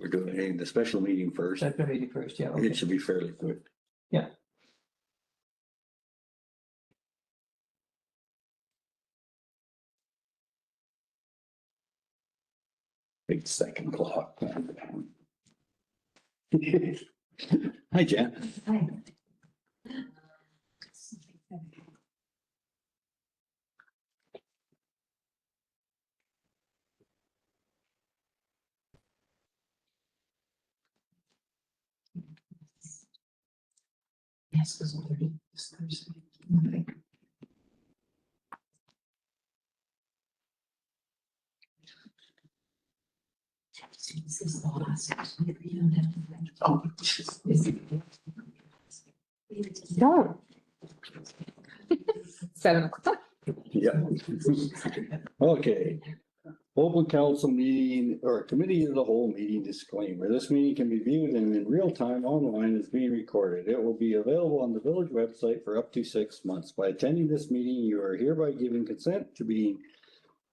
We're doing the special meeting first. Second meeting first, yeah, okay. It should be fairly quick. Yeah. Big second clock. Hi, Jen. Hi. Yes, because I'm 30 this Thursday. Okay. This is the last. You don't have to. Oh. Don't. 7 o'clock. Yeah. Okay. Open council meeting or committee of the whole meeting disclaimer. This meeting can be viewed and in real time online is being recorded. It will be available on the village website for up to 6 months. By attending this meeting, you are hereby giving consent to being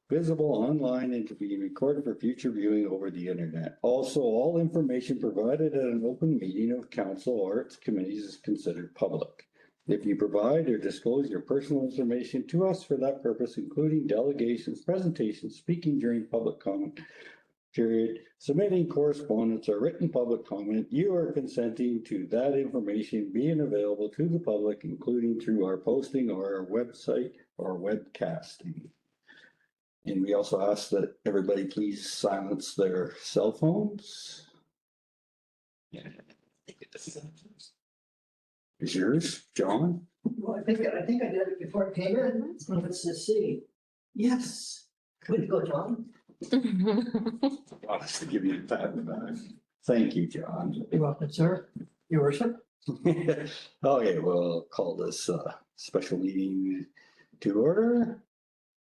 visible online and to being recorded for future viewing over the internet. Also, all information provided at an open meeting of council or its committees is considered public. If you provide or disclose your personal information to us for that purpose, including delegations, presentations, speaking during public comment period, submitting correspondence or written public comment, you are consenting to that information being available to the public, including through our posting or our website or webcasting. And we also ask that everybody please silence their cell phones. Yeah. Is yours, John? Well, I think I did it before it came in. Let's just see. Yes. Good to go, John. Honestly, give you a pat on the back. Thank you, John. You're welcome, sir. Your worship. Okay, we'll call this special meeting to order.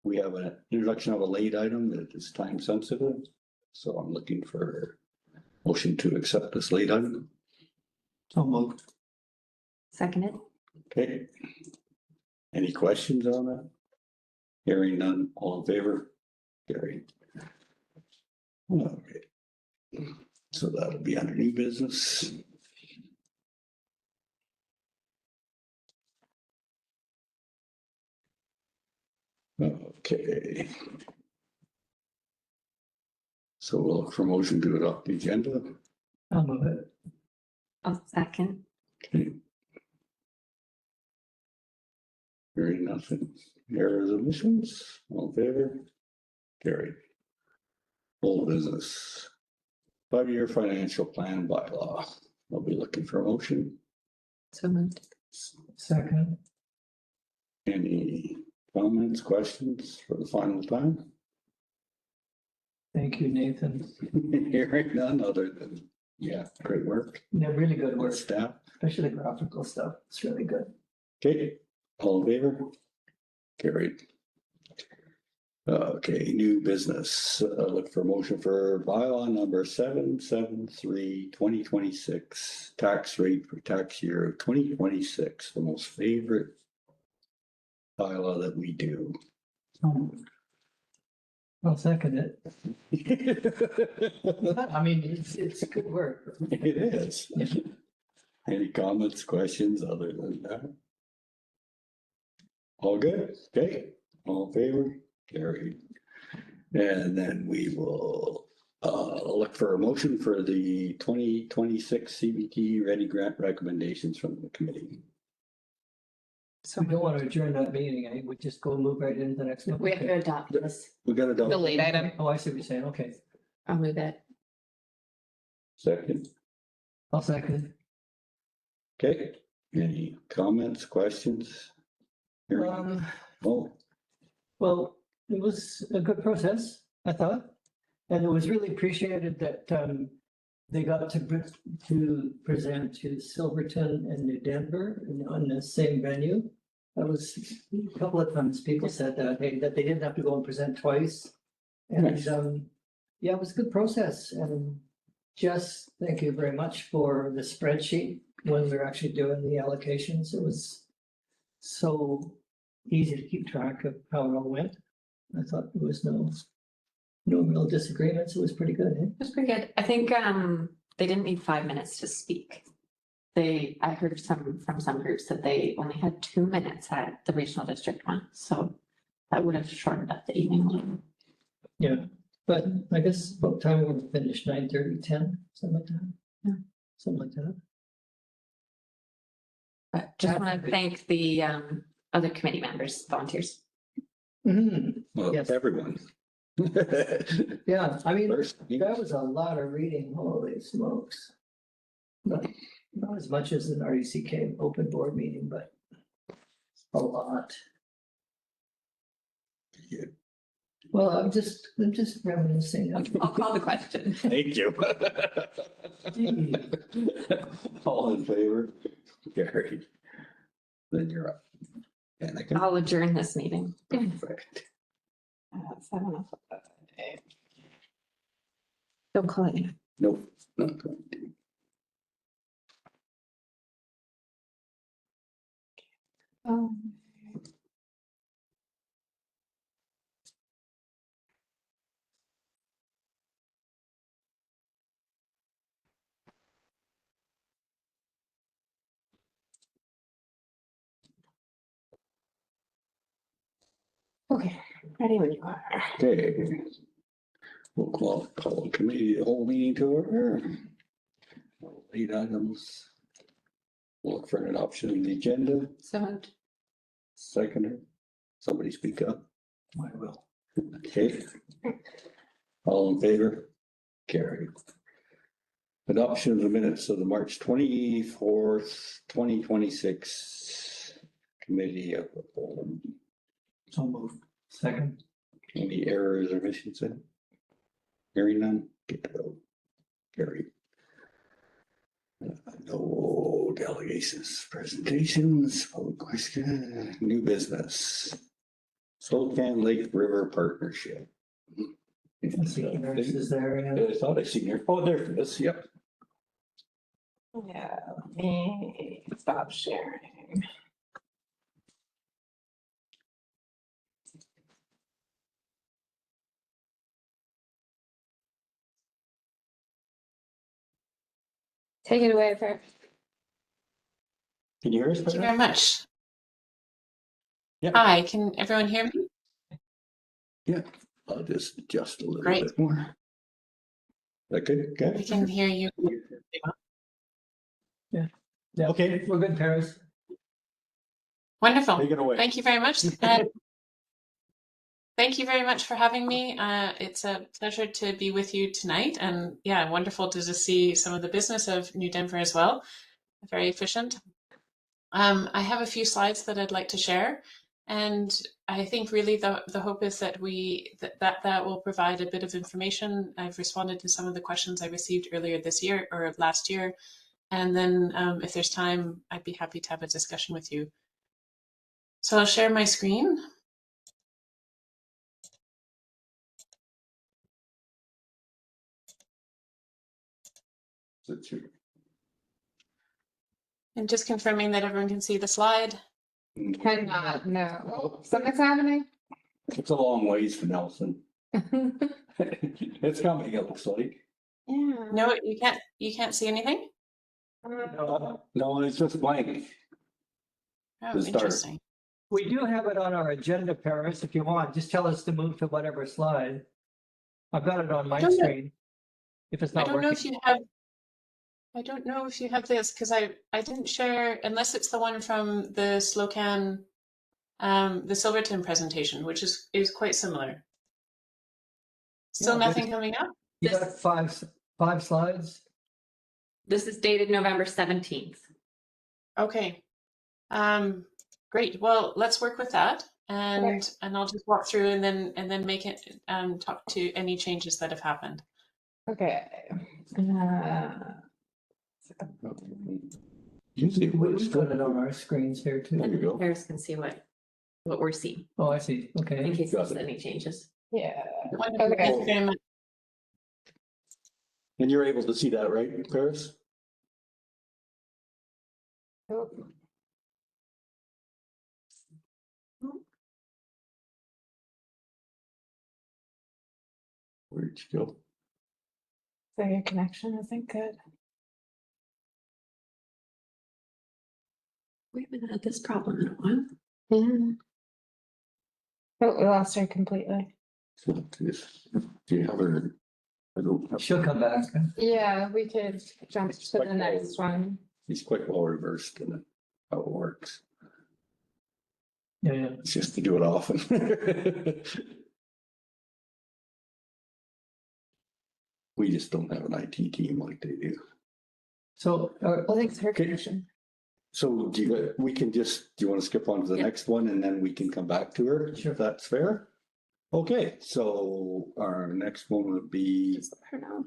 We have an introduction of a late item that is time sensitive. So I'm looking for motion to accept this late item. So moved. Second it. Okay. Any questions on that? Hearing none, all in favor? Carried. Okay. So that'll be under new business. Okay. So we'll look for motion to adopt the agenda. I'll move it. I'll second. Okay. Hearing nothing. Errors, omissions, all in favor? Carried. Old business. 5-year financial plan bylaw. I'll be looking for a motion. So moved. Second. Any comments, questions for the final time? Thank you, Nathan. Hearing none other than, yeah, great work. Yeah, really good work, With staff. especially the graphical stuff. It's really good. Okay, all in favor? Carried. Okay, new business. Look for motion for bylaw number 773, 2026, tax rate for tax year of 2026, the most favorite bylaw that we do. I'll second it. I mean, it's good work. It is. Any comments, questions other than that? All good? Okay, all in favor? Carried. And then we will look for a motion for the 2026 CBT ready grant recommendations from the committee. So We don't want to adjourn that meeting. I would just go move right into the next one. we have to adopt this. We got it The done. late item. Oh, I see what you're saying. Okay, I'll move it. Second. I'll second. Okay, any comments, questions? Hearing- Oh, Well, it was a good process, I thought. And it was really appreciated that they got to present to Silverton and New Denver on the same venue. That was a couple of times people said that, hey, that they didn't have to go and present twice. And Nice. yeah, it was a good process. And just thank you very much for the spreadsheet when we were actually doing the allocations. It was so easy to keep track of how it all went. I thought it was no no real disagreements. It was pretty good, eh? It was pretty good. I think they didn't need 5 minutes to speak. I heard from some groups that they only had 2 minutes at the regional district one, so that would have shortened up the evening. a little. Yeah, but I guess about time we're finished, 9:30, 10, something like that. Yeah. Something like that. But just want to thank the other committee members, volunteers. Mhm. Well, Yes. everyone. Yeah, I mean, First, that was a lot of reading, holy smokes. Not as much as an RUCK open board meeting, but a lot. Yeah. Well, I'm just reminiscing. I'll call the question. Thank you. All in favor? Carried. Then you're up. And I can. I'll adjourn this meeting. Perfect. 7:05. Don't call it. Nope, not going to. Okay, ready when you are. Okay. We'll call a committee, the whole meeting to order. 8 items. Look for an option in the agenda. So Seconder, somebody speak up. I will. Okay. All in favor? Carried. Adoption of the minutes of the March 24th, 2026 committee of the whole. So moved. Second. Any errors or omissions in? Hearing none, get to vote. Carried. No delegations, presentations, public question, new business. Slocan Lake River Partnership. Let's see, Nurse is there. Yeah. I thought I seen her. Oh, there it is. Yep. yeah, let me stop sharing. Take it away, Per. Can you hear us? Thank you very much. Yeah. Hi, can everyone hear me? Yeah, I'll just adjust a little Great. bit more. That good? We Okay. can hear you. Yeah, Okay. we're good, Paris. Wonderful. Take it away. Thank you very much. Thank you very much for having me. It's a pleasure to be with you tonight. And yeah, wonderful to just see some of the business of New Denver as well. Very efficient. I have a few slides that I'd like to share. And I think really the hope is that that will provide a bit of information. I've responded to some of the questions I received earlier this year or last year. And then if there's time, I'd be happy to have a discussion with you. So I'll share my screen. That's true. And just confirming that everyone can see the slide. Cannot, no. Something's happening? It's a long ways for Nelson. It's coming, it looks like. Yeah. No, you can't see anything? No, it's just blank. Oh, To start. interesting. We do have it on our agenda, Paris, if you want. Just tell us to move to whatever slide. I've got it on my don't know. screen. If it's I not don't know working. if you have I don't know if you have this because I didn't share unless it's the one from the Slocan the Silverton presentation, which is quite similar. Still Yeah, nothing coming up? You got five slides? This is dated November 17th. Okay. Great. Well, let's work with that and I'll just walk through and then make it talk to any changes that have happened. Okay. Usually it works. We've got it on our screens here too. There you go. Paris can see what we're seeing Oh, I see. in Okay. case Got there's it. any changes. Yeah. Wonderful. Okay. Thank you very much. And you're able to see that, right, Paris? Oh, Where'd you go? So your connection isn't good. We haven't had this problem in a while. Yeah. Oh, we lost her completely. So do you have her? I don't have. She'll come back. Yeah, we could jump to the Like, next one. He's quite well reversed in it, how it works. Yeah, yeah. It's just to do it often. We just don't have an IT team like they do. So, Well, thanks her Okay. connection. So do you want to skip on to the Yeah. next one and then we can come back to her? Sure. If that's fair? Okay, so our next one would be Just let her know.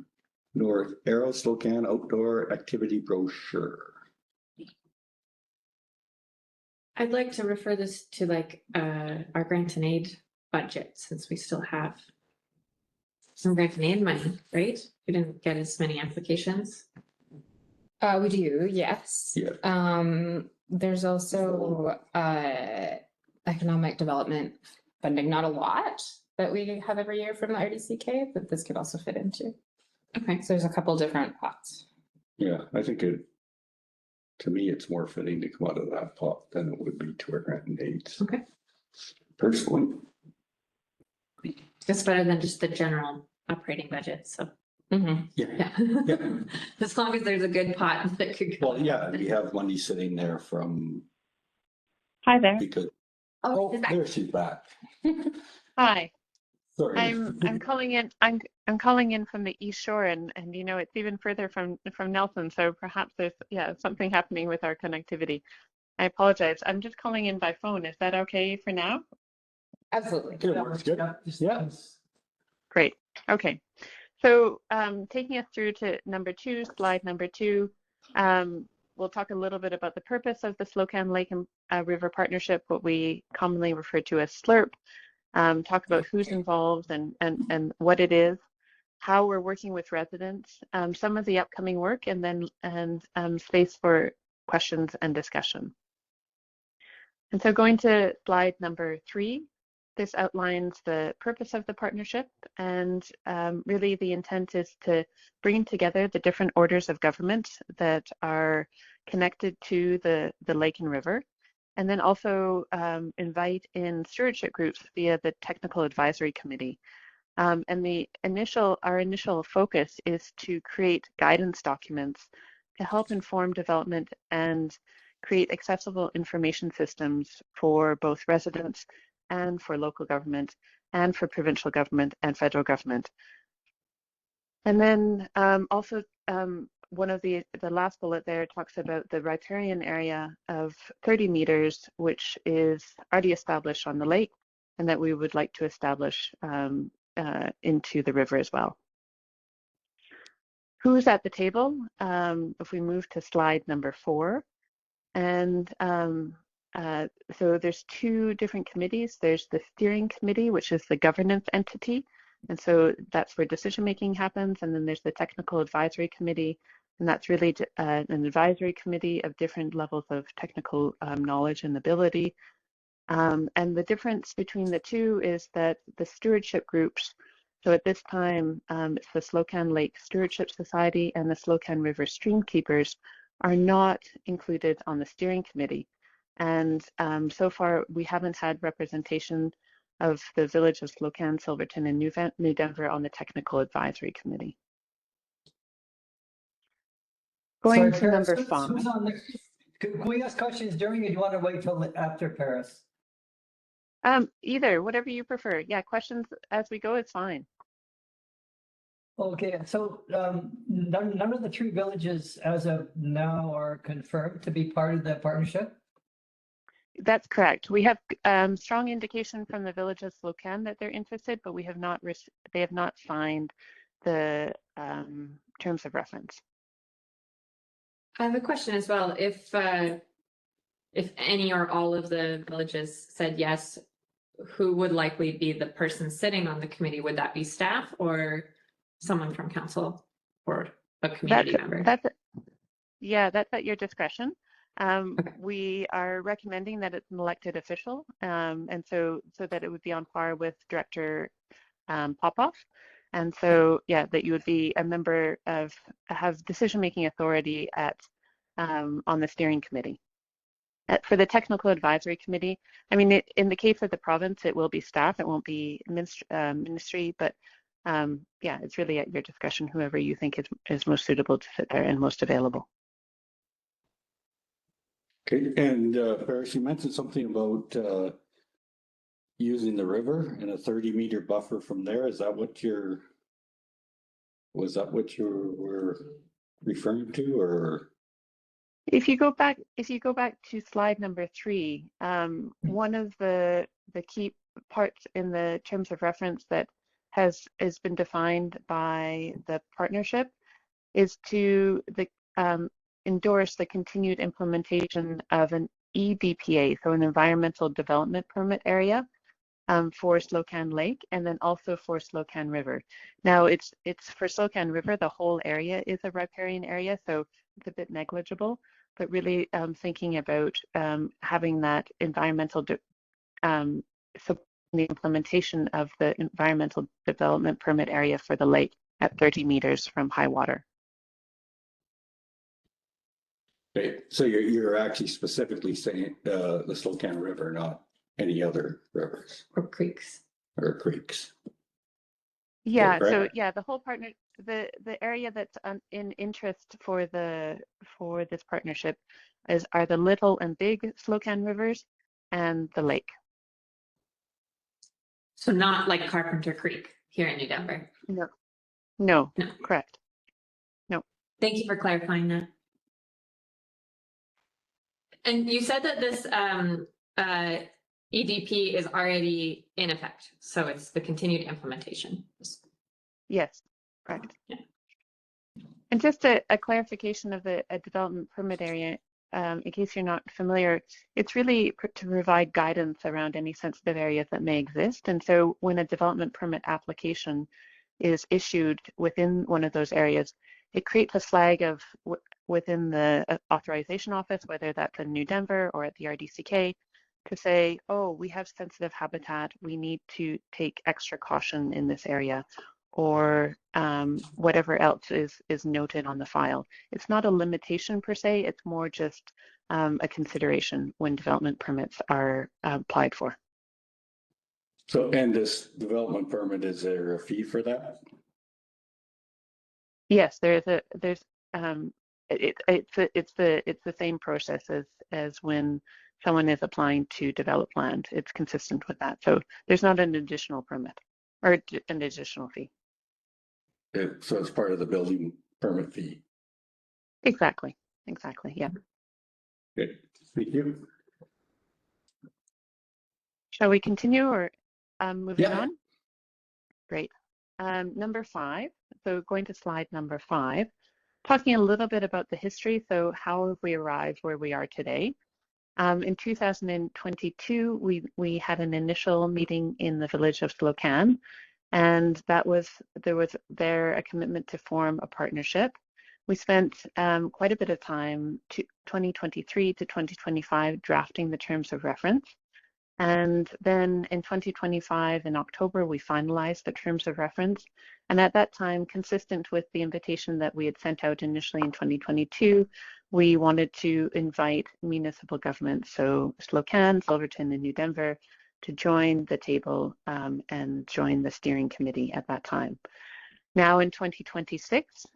North Arrow Slocan Outdoor Activity Brochure. I'd like to refer this to like our grant and aid budget, since we still have some grant and aid money, right? We didn't get as many applications. We do, yes. Yeah. There's also economic development funding, not a lot that we have every year from the RDCK, but this could also fit into. Okay. So there's a couple different pots. Yeah, I think to me, it's more fitting to come out of that pot than it would be to our grant and aids. Okay. Personally, It's better than just the general operating budget, so, Mm-hmm. yeah. yeah. As long as there's a good pot that could go. Well, yeah, we have money sitting there from, Hi there. because, Oh, oh, is that- there she's back. Hi. Sorry. I'm calling in. I'm calling in from the East Shore, and you know it's even further from Nelson. So perhaps there's something happening with our connectivity. I apologize. I'm just calling in by phone. Is that okay for now? Absolutely. It works good. Yeah. Great. Okay. So taking us through to slide number two, we'll talk a little bit about the purpose of the Slocan Lake and River Partnership, what we commonly refer to as SLRP. Talk about who's involved and what it is, how we're working with residents, some of the upcoming work, and then space for questions and discussion. And so going to slide number 3, this outlines the purpose of the partnership, and really the intent is to bring together the different orders of government that are connected to the lake and river, and then also invite in stewardship groups via the Technical Advisory Committee. And our initial focus is to create guidance documents to help inform development and create accessible information systems for both residents and for local government and for provincial government and federal government. And then also one of the last bullet there talks about the riparian area of 30 meters, which is already established on the lake, and that we would like to establish into the river as well. Who's at the table? If we move to slide number 4, and so there's 2 different committees. There's the steering committee, which is the governance entity, and so that's where decision making happens. And then there's the technical advisory committee, and that's really an advisory committee of different levels of technical knowledge and ability. And the difference between the 2 is that the stewardship groups, so at this time, it's the Slocan Lake Stewardship Society and the Slocan River Stream Keepers, are not included on the steering committee. And so far, we haven't had representation of the village of Slocan, Silverton, and New Denver on the technical advisory committee. Going to number 5. Can we ask questions during, or do you want to wait till after Paris? Either, whatever you prefer. Yeah, questions as we go is fine. Okay, so none of the 3 villages as of now are confirmed to be part of the partnership? That's correct. We have strong indication from the village of Slocan that they're interested, but they have not signed the terms of reference. I have a question as well. If any or all of the villages said yes, who would likely be the person sitting on the committee? Would that be staff or someone from council or a community member? That's at your discretion. Okay. We are recommending that it's an elected official, and so that it would be on par with Director Popoff. And so, yeah, that you would be a member of, have decision-making authority at, on the steering committee. For the technical advisory committee, I mean, in the case of the province, it will be staff, it won't be ministry, but yeah, it's really at your discretion, whoever you think is most suitable to sit there and most available. Okay, and Paris, you mentioned something about using the river and a 30-meter buffer from there. Is that what was that what you were referring to, or? If you go back to slide number 3, one of the key parts in the terms of reference that has been defined by the partnership is to endorse the continued implementation of an EDPA, so an environmental development permit area, for Slocan Lake, and then also for Slocan River. Now it's for Slocan River, the whole area is a riparian area, so it's a bit negligible, but really thinking about having that environmental, so the implementation of the environmental development permit area for the lake at 30 meters from high water. Okay, so you're actually specifically saying the Slocan River, not any other rivers Or creeks. or creeks. Yeah, correct? so yeah, the whole partner, the area that's in interest for this partnership are the Little and Big Slocan rivers and the lake. So not like Carpenter Creek here in New Denver. No, No. correct. Thank you for clarifying that. And you said that this EDP is already in effect, so it's the continued implementation. Yes, correct. Yeah. And just a clarification of a development permit area, in case you're not familiar, it's really to provide guidance around any sensitive areas that may exist. And so when a development permit application is issued within one of those areas, it creates a flag of within the authorization office, whether that's in New Denver or at the RDCK, to say, oh, we have sensitive habitat, we need to take extra caution in this area, or whatever else is noted on the file. It's not a limitation per se, it's more just a consideration when development permits are applied for. So, and this development permit, is there a fee for that? Yes, it's the same process as when someone is applying to develop land. It's consistent with that. So there's not an additional permit or an additional fee. So it's part of the building permit fee. Exactly, yeah. Good, thank you. Shall we continue or moving Yeah. on? Great. Number 5, so going to slide number 5, talking a little bit about the history. So how have we arrived where we are today? In 2022, we had an initial meeting in the village of Slocan, and there was a commitment to form a partnership. We spent quite a bit of time, 2023 to 2025, drafting the terms of reference. And then in 2025, in October, we finalized the terms of reference. And at that time, consistent with the invitation that we had sent out initially in 2022, we wanted to invite municipal governments, so Slocan, Silverton, and New Denver, to join the table and join the steering committee at that time. Now in 2026,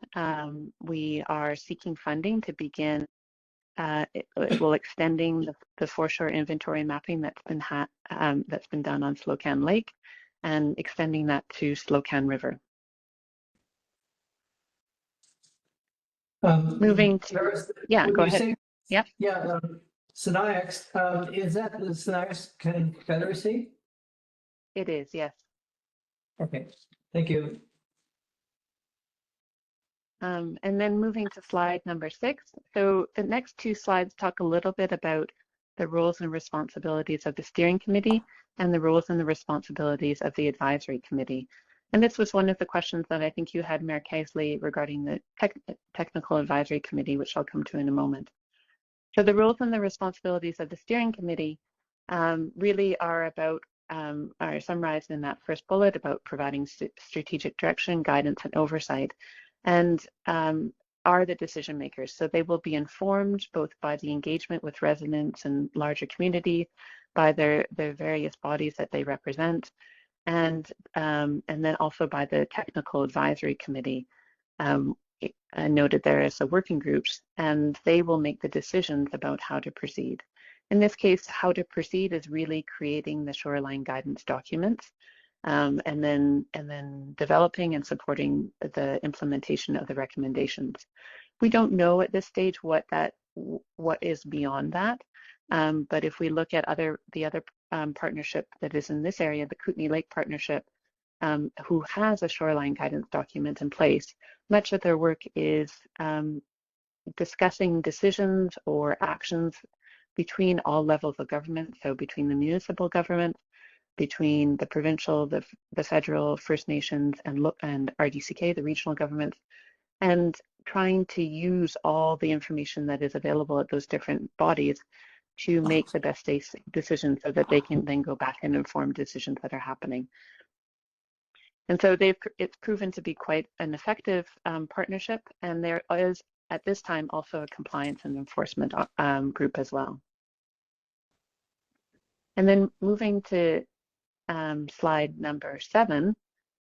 we are seeking funding to begin extending the foreshore inventory mapping that's been done on Slocan Lake and extending that to Slocan River. Moving to, yeah, go ahead. Yep. Yeah, Sinax, is that the Sinax Confederacy? It is, yes. Okay, thank you. And then moving to slide number 6. So the next 2 slides talk a little bit about the roles and responsibilities of the steering committee and the roles and the responsibilities of the advisory committee. And this was one of the questions that I think you had, Mayor Keisley, regarding the technical advisory committee, which I'll come to in a moment. So the roles and the responsibilities of the steering committee really are about are summarized in that first bullet about providing strategic direction, guidance, and oversight, and are the decision makers. So they will be informed both by the engagement with residents and larger community, by their various bodies that they represent, and then also by the technical advisory committee noted there as the working groups, and they will make the decisions about how to proceed. In this case, how to proceed is really creating the shoreline guidance documents, and then developing and supporting the implementation of the recommendations. We don't know at this stage what is beyond that, but if we look at the other partnership that is in this area, the Kootenay Lake Partnership, who has a shoreline guidance document in place, much of their work is discussing decisions or actions between all levels of government, so between the municipal government, between the provincial, the federal, First Nations, and RDCK, the regional governments, and trying to use all the information that is available at those different bodies to make the best decisions so that they can then go back and inform decisions that are happening. And so it's proven to be quite an effective partnership, and there is at this time also a compliance and enforcement group as well. And then moving to slide number 7,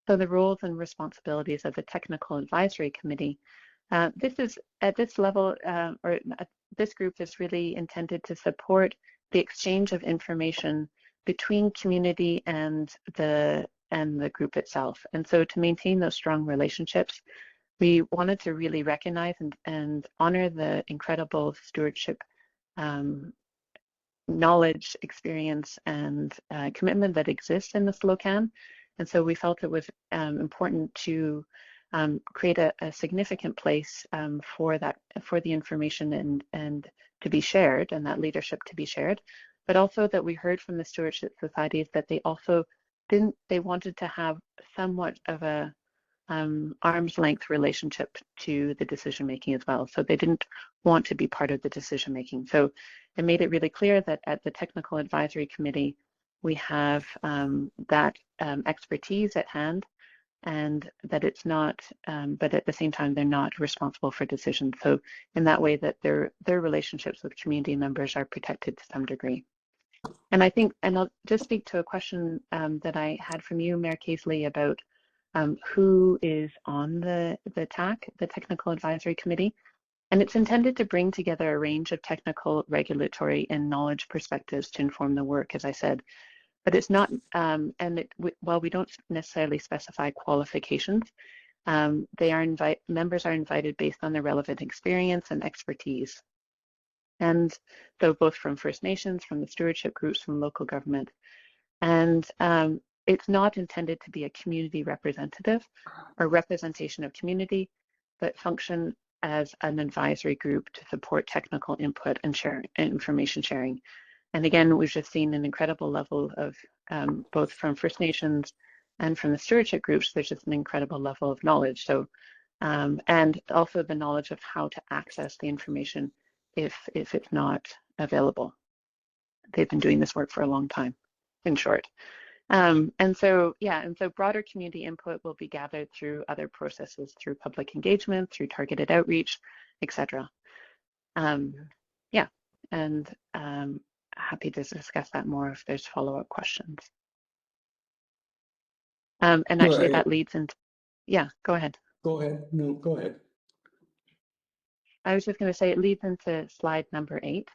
so the roles and responsibilities of the Technical Advisory Committee. This is at this level, this group is really intended to support the exchange of information between community and the group itself. And so to maintain those strong relationships, we wanted to really recognize and honor the incredible stewardship, knowledge, experience, and commitment that exists in the SLOCAN. And so we felt it was important to create a significant place for the information and to be shared, and that leadership to be shared, but also that we heard from the stewardship societies that they also they wanted to have somewhat of a arm's length relationship to the decision making as well. So they didn't want to be part of the decision making. So it made it really clear that at the Technical Advisory Committee, we have that expertise at hand, and that it's not, but at the same time, they're not responsible for decisions. So in that way that their relationships with community members are protected to some degree. And I think, and I'll just speak to a question that I had from you, Mayor Casely, about who is on the TAC, the Technical Advisory Committee. And it's intended to bring together a range of technical, regulatory, and knowledge perspectives to inform the work, as I said. But it's not, while we don't necessarily specify qualifications, members are invited based on their relevant experience and expertise. And so both from First Nations, from the stewardship groups, from local government. And it's not intended to be a community representative or representation of community, but function as an advisory group to support technical input and information sharing. And again, we've just seen an incredible level of, both from First Nations and from the stewardship groups, there's just an incredible level of knowledge. So, and also the knowledge of how to access the information if it's not available. They've been doing this work for a long time, in short. And so broader community input will be gathered through other processes, through public engagement, through targeted outreach, etc. And happy to discuss that more if there's follow-up questions. And actually Right. that leads into, yeah, go ahead. Go ahead. No, go ahead. I was just going to say it leads into slide number 8,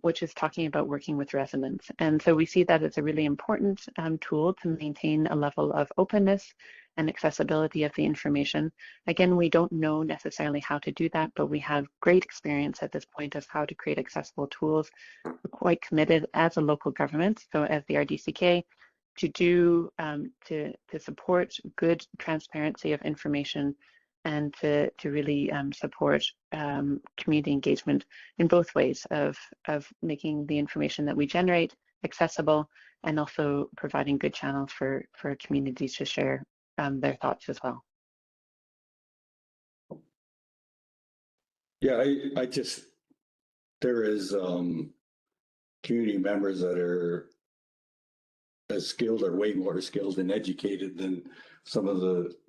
which is talking about working with residents. And so we see that as a really important tool to maintain a level of openness and accessibility of the information. Again, we don't know necessarily how to do that, but we have great experience at this point of how to create accessible tools. We're quite committed as a local government, so as the RDCK, to do to support good transparency of information and to really support community engagement in both ways of making the information that we generate accessible and also providing good channels for communities to share their thoughts as well. Yeah, I just, there is community members that are as skilled or way more skilled and educated than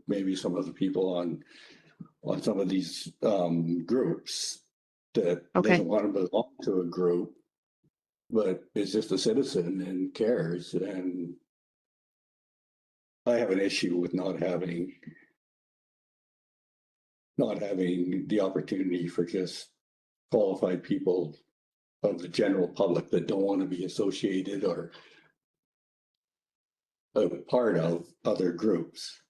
maybe some of the people on some of these groups that Okay. doesn't want to belong to a group, but is just a citizen and cares. And I have an issue with not having the opportunity for just qualified people of the general public that don't want to be associated or a part of other groups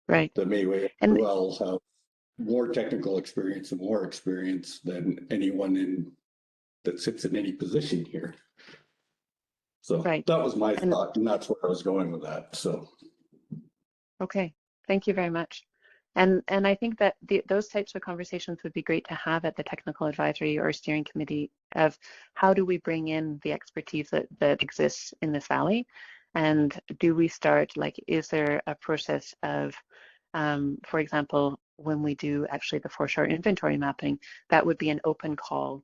Right. that may And well have more technical experience and more experience than anyone that sits in any position here. So right. that was my And thought, and that's where I was going with that. So okay, thank you very much. And I think that those types of conversations would be great to have at the technical advisory or steering committee of how do we bring in the expertise that exists in this valley, and do we start, like, is there a process of, for example, when we do actually the foreshore inventory mapping, that would be an open call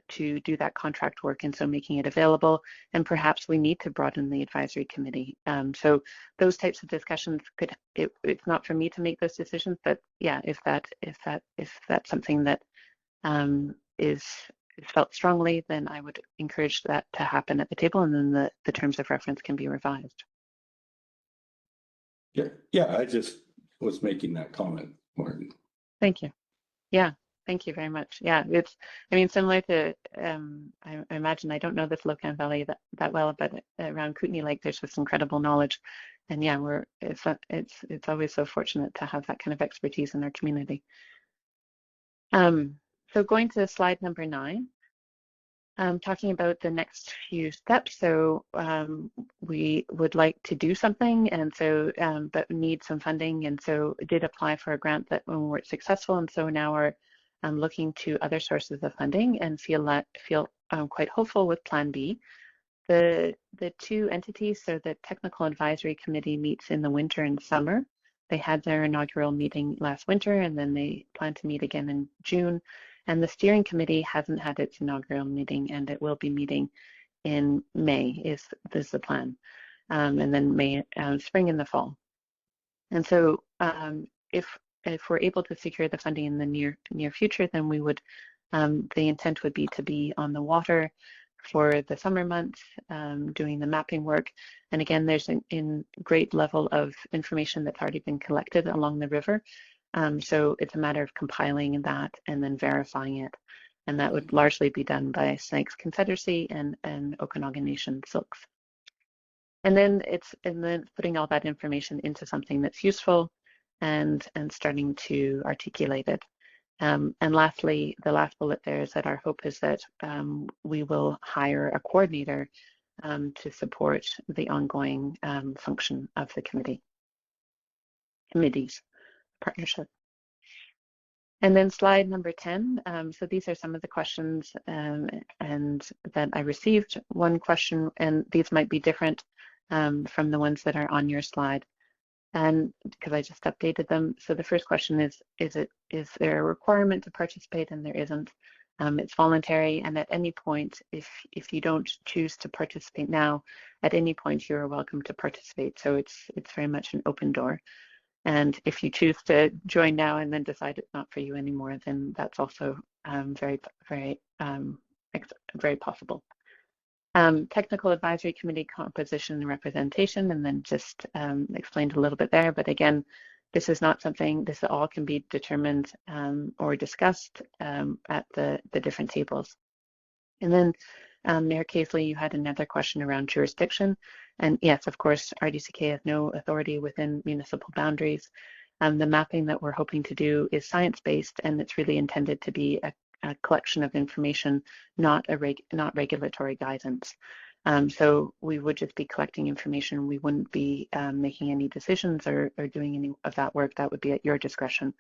to do that contract work, and so making it available, and perhaps we need to broaden the advisory committee. So those types of discussions it's not for me to make those decisions, but yeah, if that's something that is felt strongly, then I would encourage that to happen at the table, and then the terms of reference can be revised. yeah, I just was making that comment, Martin. Thank you. Yeah, thank you very much. Yeah, I mean, similar to, I imagine, I don't know the Slocan Valley that well, but around Kootenay Lake, there's just incredible knowledge. And yeah, it's always so fortunate to have that kind of expertise in our community. So going to slide number 9, talking about the next few steps. So we would like to do something, and so but need some funding, and so did apply for a grant that we weren't successful, and so now we're looking to other sources of funding and feel quite hopeful with Plan B. The two entities, so the Technical Advisory Committee meets in the winter and summer. They had their inaugural meeting last winter, and then they plan to meet again in June. And the steering committee hasn't had its inaugural meeting, and it will be meeting in May, is the plan. And then May, spring and the fall. And so if we're able to secure the funding in the near future, then we would, the intent would be to be on the water for the summer months, doing the mapping work. And again, there's a great level of information that's already been collected along the river. So it's a matter of compiling that and then verifying it. And that would largely be done by Snakes Confederacy and Okanagan Nation Silks. And then putting all that information into something that's useful and starting to articulate it. And lastly, the last bullet there is that our hope is that we will hire a coordinator to support the ongoing function of the committee's partnership. And then slide number 10. So these are some of the questions and that I received. One question, and these might be different from the ones that are on your slide, and because I just updated them. So the first question is there a requirement to participate? And there isn't. It's voluntary, and at any point, if you don't choose to participate now, at any point you're welcome to participate. So it's very much an open door. And if you choose to join now and then decide it's not for you anymore, then that's also very possible. Technical Advisory Committee composition and representation, and then just explained a little bit there. But again, this is not something, this all can be determined or discussed at the different tables. And then Mayor Casely, you had another question around jurisdiction. And yes, of course, RDCK has no authority within municipal boundaries. The mapping that we're hoping to do is science-based, and it's really intended to be a collection of information, not regulatory guidance. So we would just be collecting information. We wouldn't be making any decisions or doing any of that work. That would be at your discretion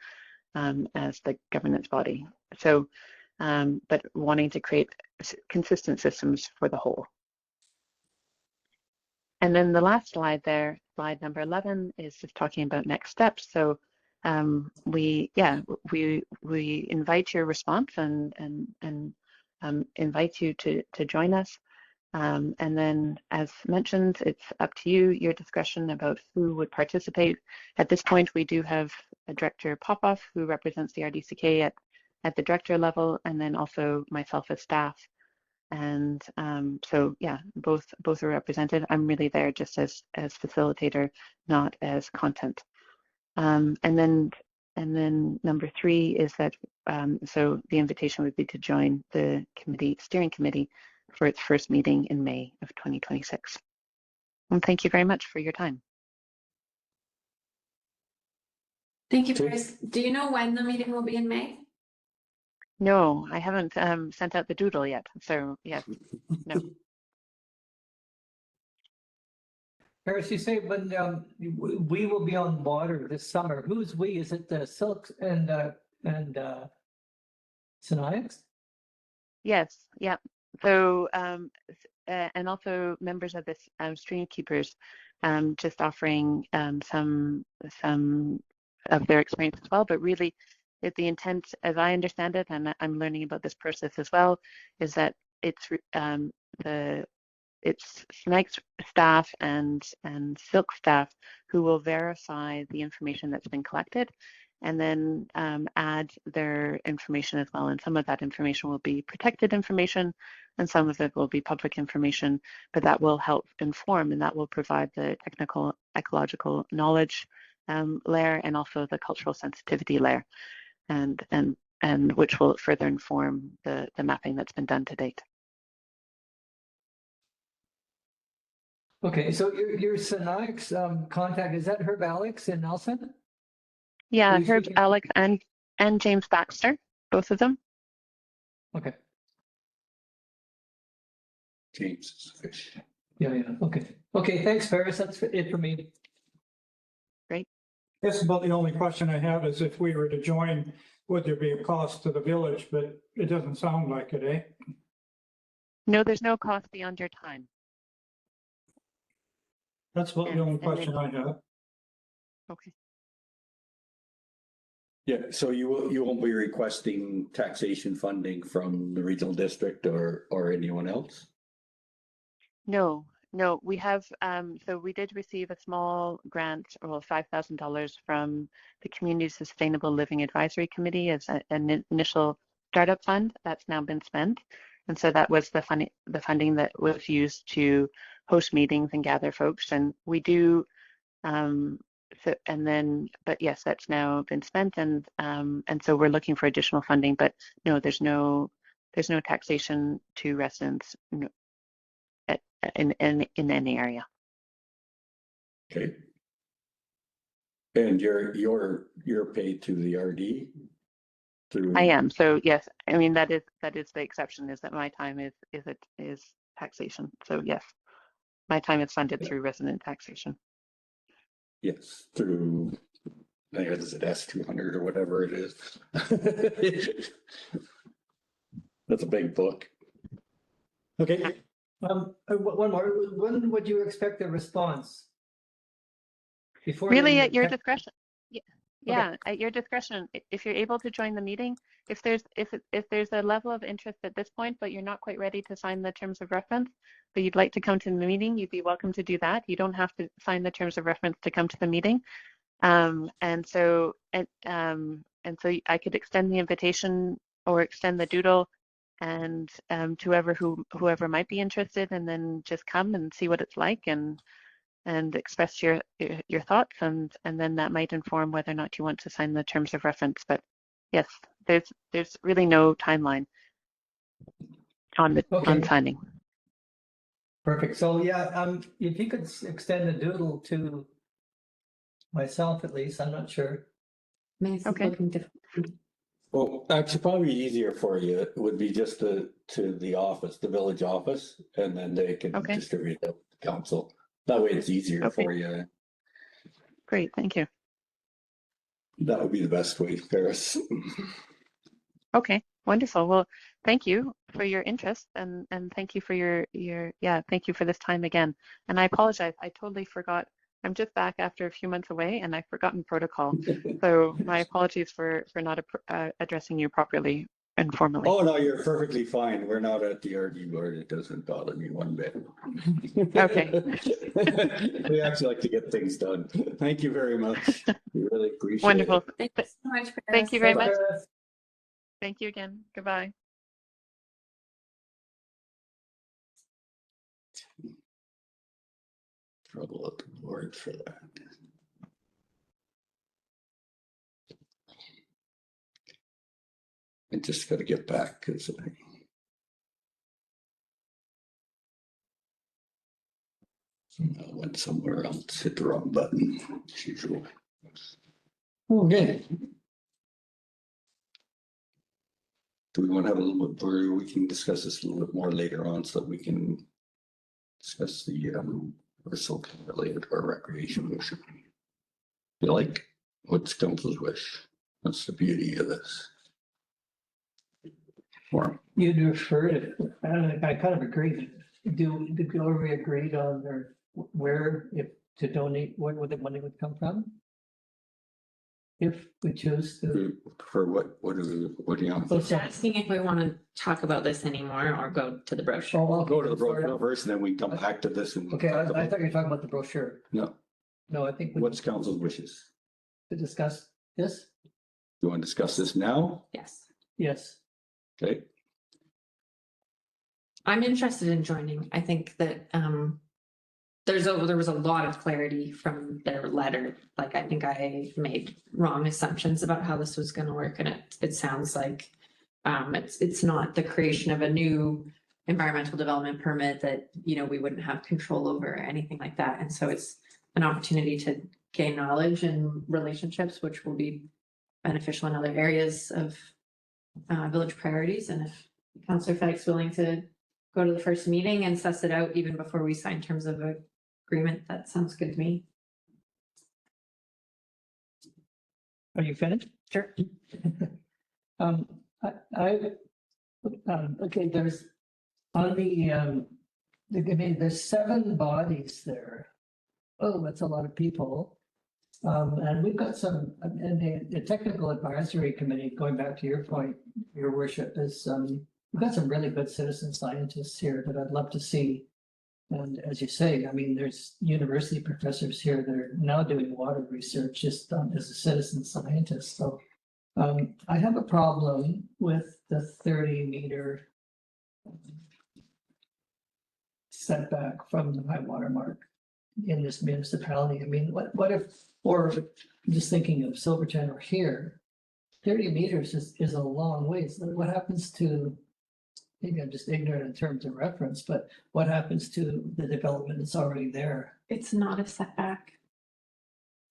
as the governance body. So, but wanting to create consistent systems for the whole. And then the last slide there, slide number 11, is just talking about next steps. So we invite your response and invite you to join us. And then, as mentioned, it's up to you, your discussion about who would participate. At this point, we do have a Director Popoff who represents the RDCK at the director level, and then also myself as staff. And so, yeah, both are represented. I'm really there just as facilitator, not as content. And then number 3 is that so the invitation would be to join the steering committee for its first meeting in May of 2026. And thank you very much for your time. Thank you, Okay. Paris. Do you know when the meeting will be in May? No, I haven't sent out the doodle yet. So yes, no. Paris, you say when we will be on water this summer. Who's we? Is it the Silks and Synax? Yes, yeah. So and also members of this Stream Keepers, just offering some of their experience as well. But really, the intent, as I understand it, and I'm learning about this process as well, is that it's Synax staff and Silk staff who will verify the information that's been collected, and then add their information as well. And some of that information will be protected information, and some of it will be public information, but that will help inform, and that will provide the technical ecological knowledge layer, and also the cultural sensitivity layer, and which will further inform the mapping that's been done to date. Okay, so your Synax contact, is that Herb Alex in Nelson? Yeah, Who's Herb speaking? Alex and James Baxter, both of them. Okay. James is fish. Yeah. Okay. Okay, thanks, Paris. That's it for me. Great. That's about the only question I have is if we were to join, would there be a cost to the village? But it doesn't sound like it, eh? No, there's no cost beyond your time. That's about the And- only and then- question I have. Okay. Yeah, so you won't be requesting taxation funding from the regional district or anyone else? No, we have, so we did receive a small grant, well, $5,000 from the Community Sustainable Living Advisory Committee as an initial startup fund. That's now been spent. And so that was the funding that was used to host meetings and gather folks. And we do, but yes, that's now been spent. And so we're looking for additional funding, but no, there's no taxation to residents in any area. Okay. And you're paid to the RD? Through. I am. So yes, I mean that is the exception, is that my time is taxation. So yes, my time is funded through resident taxation. Yes, through, I think it is it S200 or whatever it is. That's a big book. Okay. One more. When would you expect a response? Before Really, the- at your discretion. Yeah, at your discretion. If you're able to join the meeting, if there's a level of interest at this point, but you're not quite ready to sign the terms of reference, but you'd like to come to the meeting, you'd be welcome to do that. You don't have to sign the terms of reference to come to the meeting. And so I could extend the invitation or extend the doodle, and to whoever might be interested, and then just come and see what it's like and express your thoughts, and then that might inform whether or not you want to sign the terms of reference. But yes, there's really no timeline on signing. Perfect. So yeah, if you could extend the doodle to myself at least, I'm not sure. May's Okay. looking different. Well, actually, probably easier for you would be just to the office, the village office, and then they can Okay. distribute it to the council. That way it's easier Okay. for you. Great, thank you. That would be the best way, Paris. Okay, wonderful. Well, thank you for your interest, and thank you for thank you for this time again. And I apologize, I totally forgot. I'm just back after a few months away, and I've forgotten protocol. So my apologies for not addressing you properly informally. Oh, no, you're perfectly fine. We're not at the RD board. It doesn't bother me one bit. Okay. We actually like to get things done. Thank you very much. We really appreciate it. Wonderful. Thank you so much. Thank you very much. Chris. Thank you again. Goodbye. Trouble at the board for that. I just gotta get back because I went somewhere else, hit the wrong button, as usual. Okay, Do we want to have a little bit, or we can discuss this a little bit more later on so that we can discuss the Bristol related to our recreation mission? You like, what's council's wish? What's the beauty of this? Forum. you'd refer to, I kind of agree. Do we agreed on their, where, if to donate, where the money would come from? If we choose to. For what do you want? Just asking if we want to talk about this anymore or go to the brochure. Oh, I'll go to the brochure first and then we come back to this and. Okay, talk I about- thought you were talking about the brochure. No, No, I think we what's council's wishes? to discuss this. You want to discuss this now? Yes. Yes. Okay, I'm interested in joining. I think that there was a lot of clarity from their letter. Like, I think I made wrong assumptions about how this was gonna work, and it sounds like it's not the creation of a new environmental development permit that, you know, we wouldn't have control over or anything like that. And so it's an opportunity to gain knowledge and relationships, which will be beneficial in other areas of village priorities. And if Councillor Fedek's willing to go to the first meeting and suss it out even before we sign terms of agreement, that sounds good to me. Are you finished? Sure. Okay, there's on the, I mean, there's 7 bodies there. Oh, that's a lot of people. And we've got some, and the technical advisory committee, going back to your point, your worship, is, we've got some really good citizen scientists here that I'd love to see. And as you say, I mean, there's university professors here that are now doing water research just as a citizen scientist. So I have a problem with the 30-meter setback from the high water mark in this municipality. I mean, what if, or just thinking of Silverton or here, 30 meters is a long ways. What happens to, maybe I'm just ignorant in terms of reference, but what happens to the development that's already there? It's not a setback.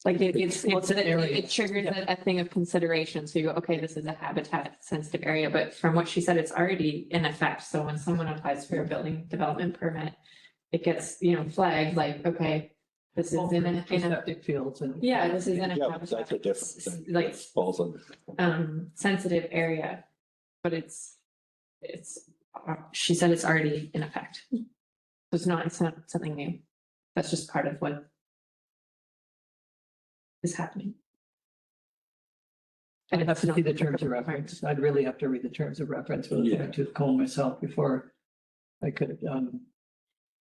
Like it triggers a thing of consideration. So you go, okay, this is a habitat sensitive area, but from what she said, it's already in effect. So when someone applies for a building development permit, it gets, you know, flagged like, okay, this is in a, Septic fields and. yeah, this is in a yeah, but that's a habitat, different thing. like, Falls under. sensitive area, but it's, she said it's already in effect. So it's not something new. That's just part of what is happening. I'd have it's to not see the the terms of requirement. reference. I'd really have to read the terms of reference with Yeah. a tooth comb myself before I could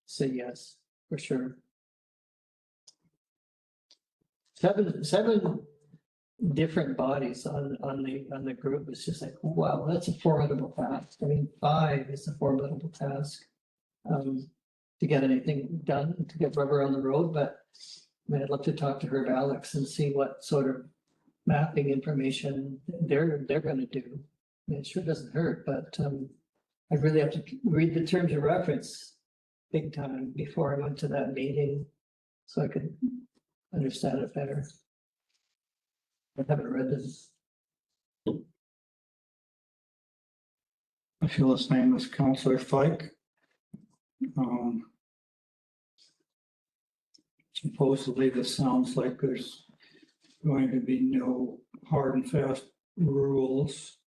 say yes, for sure. Seven different bodies on the group. It's just like, wow, that's a formidable task. I mean, 5 is a formidable task. To get anything done, to get rubber on the road, but I mean, I'd love to talk to Herb Alex and see what sort of mapping information they're gonna do. I mean, it sure doesn't hurt, but I really have to read the terms of reference big time before I went to that meeting, so I could understand it better. I haven't read this. I feel the same as Councillor Fike. Supposedly, this sounds like there's going to be no hard and fast rules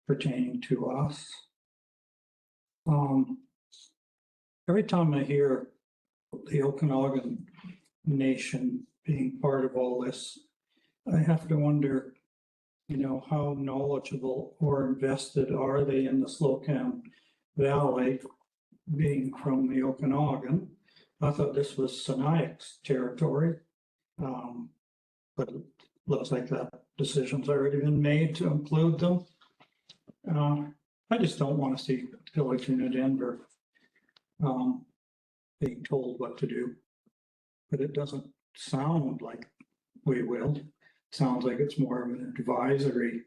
pertaining to us. Every time I hear the Okanagan Nation being part of all this, I have to wonder, you know, how knowledgeable or invested are they in the Slocan Valley, being from the Okanagan? I thought this was Sinaiak's territory. But it looks like that decision's already been made to include them. I just don't want to see Village of New Denver being told what to do. But it doesn't sound like we will. It sounds like it's more of an advisory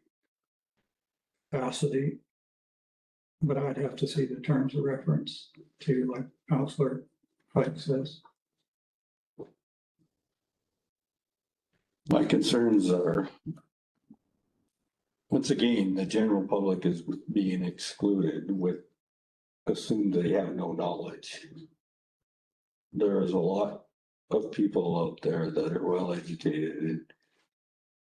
capacity. But I'd have to see the terms of reference to, like Counselor Pike says. My concerns are, once again, the general public is being excluded with, assumed they have no knowledge. There is a lot of people out there that are well educated and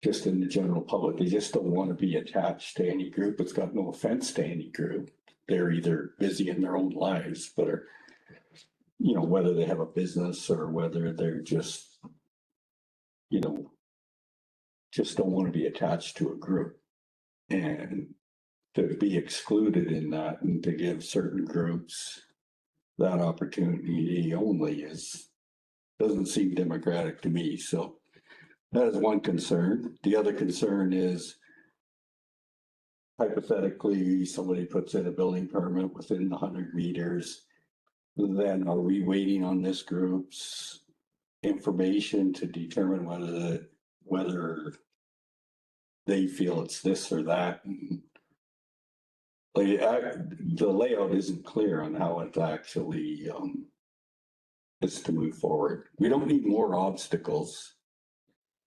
just in the general public, they just don't want to be attached to any group. It's got no offense to any group. They're either busy in their own lives, but are, you know, whether they have a business or whether they're just, you know, just don't want to be attached to a group. And to be excluded in that and to give certain groups that opportunity only doesn't seem democratic to me. So that is one concern. The other concern is hypothetically, somebody puts in a building permit within the 100 meters. Then are we waiting on this group's information to determine whether they feel it's this or that? And like, the layout isn't clear on how it actually is to move forward. We don't need more obstacles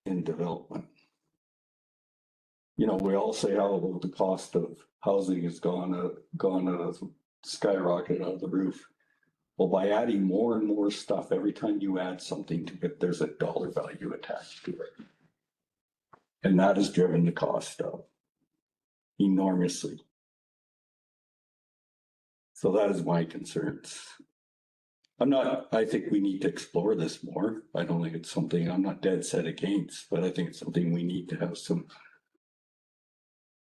in development. You know, we all say how the cost of housing has gone skyrocketed out of the roof. Well, by adding more and more stuff, every time you add something to it, there's a dollar value attached to it. And that has driven the cost up enormously. So that is my concerns. I think we need to explore this more. I don't think it's something I'm not dead set against, but I think it's something we need to have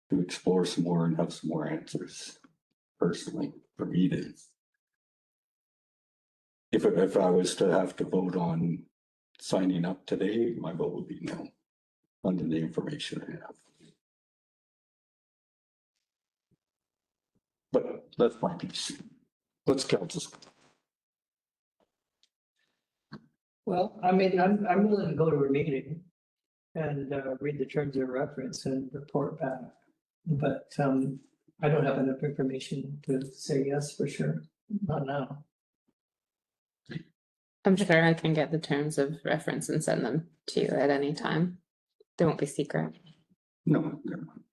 to explore some more and have some more answers. Personally, for me to, if I was to have to vote on signing up today, my vote would be no, under the information I have. But that's my piece. Let's council. Well, I mean, I'm willing to go to a meeting and read the terms of reference and report back. But I don't have enough information to say yes for sure, not now. I'm sure I can get the terms of reference and send them to you at any time. They won't be secret. No, never mind.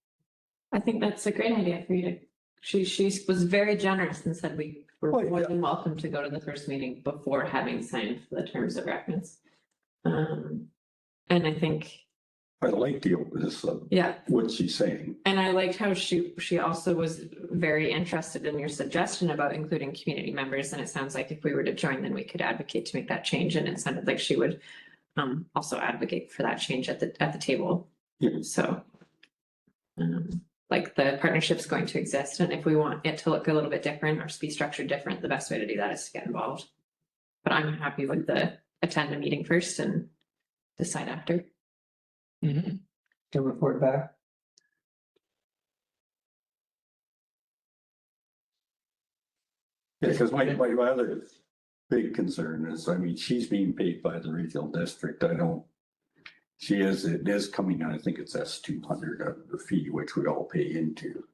I think that's a great idea for you to, she was very generous and said we were Well, more yeah. than welcome to go to the first meeting before having signed the terms of reference. And I think, I like the openness of yeah, what she's saying. and I liked how she also was very interested in your suggestion about including community members. And it sounds like if we were to join, then we could advocate to make that change. And it sounded like she would also advocate for that change at the table. Yeah. So like the partnership's going to exist, and if we want it to look a little bit different or be structured different, the best way to do that is to get involved. But I'm happy with the attend a meeting first and decide after. To report back. Yeah, because my other big concern is, I mean, she's being paid by the regional district. It is coming out, I think it's S200 of the fee, which we all pay into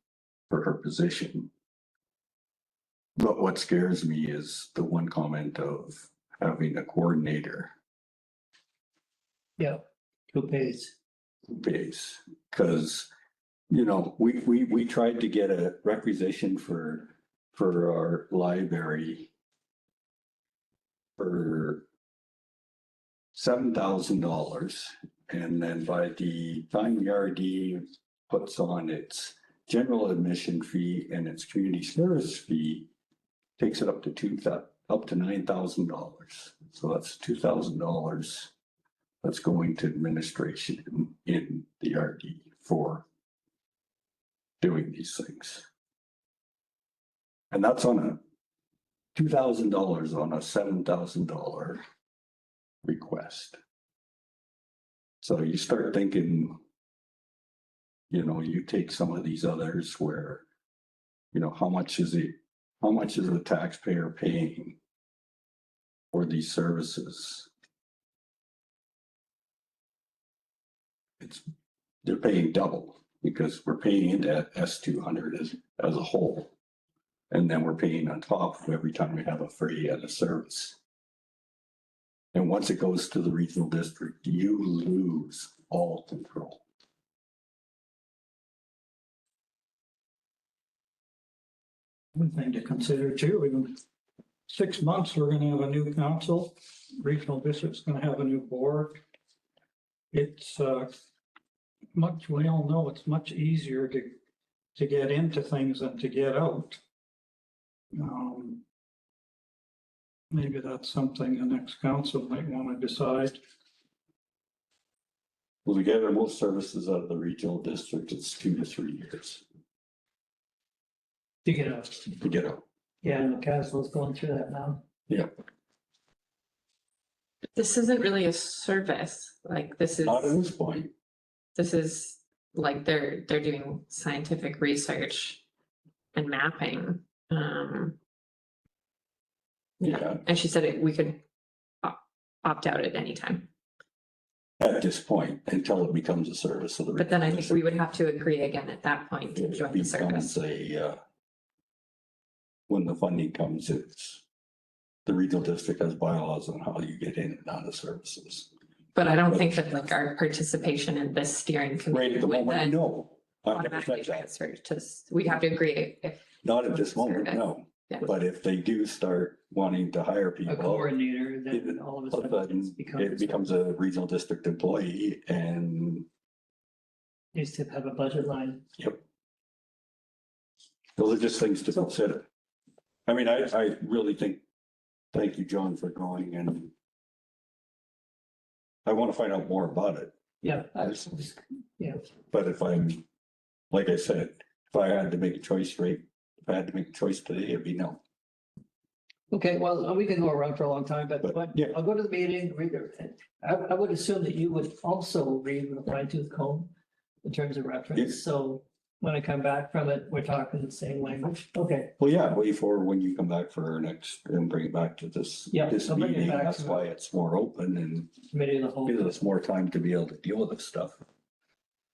for her position. But what scares me is the one comment of having a coordinator Yeah. Who pays? base, because, you know, we tried to get a requisition for our library for $7,000, and then by the time the RD puts on its general admission fee and its community service fee, takes it up to $9,000. So that's $2,000 that's going to administration in the RD for doing these things. And that's on a $2,000 on a $7,000 request. So you start thinking, you know, you take some of these others where, you know, how much is the taxpayer paying for these services? They're paying double because we're paying into S200 as a whole. And then we're paying on top every time we have a free at a service. And once it goes to the regional district, you lose all control. One thing to consider too, in 6 months, we're gonna have a new council, regional district's gonna have a new board. It's we all know it's much easier to get into things than to get out. Maybe that's something the next council might want to decide. Well, to gather most services out of the regional district, it's 2 to 3 years To get out. to get out. Yeah, and Caswell's going through that now. Yeah, This isn't really a service, like this is, not at this point. this is like they're doing scientific research and mapping. Yeah, And she said we could opt out at any time. at this point, until it becomes a service of the. But then I think regional we would have to agree again at that point to district. join the It service. becomes when the funding comes, it's the regional district has bylaws on how you get in and out of services. But I don't think that like our participation in this steering Right committee at the would moment, then no. I've never automatically said that. transfer to, we'd have to agree if, Not at this moment, Service. no. Yeah. But if they do start wanting to hire A people, coordinator, then all of a all of a sudden sudden, it becomes a regional district employee and, needs to have a budget line. yep. Those are just things to consider. I mean, I really think, thank you, John, for going, and I want to find out more about it, Yeah. but if I'm, like I said, if I had to make a choice if I had to make a choice today, it'd be no. Okay, well, we can go around for a long time, but But, yeah. I'll go to the meeting, read it. I would assume that you would also read with a fine tooth comb in terms of Yeah. reference. So when I come back from it, we're talking the same language. Okay, Well, yeah, wait for when you come back for our next, and bring it back to this, Yeah, this I'll bring it meeting, back that's to why it's more open and committee of the whole. gives us more time to be able to deal with this stuff.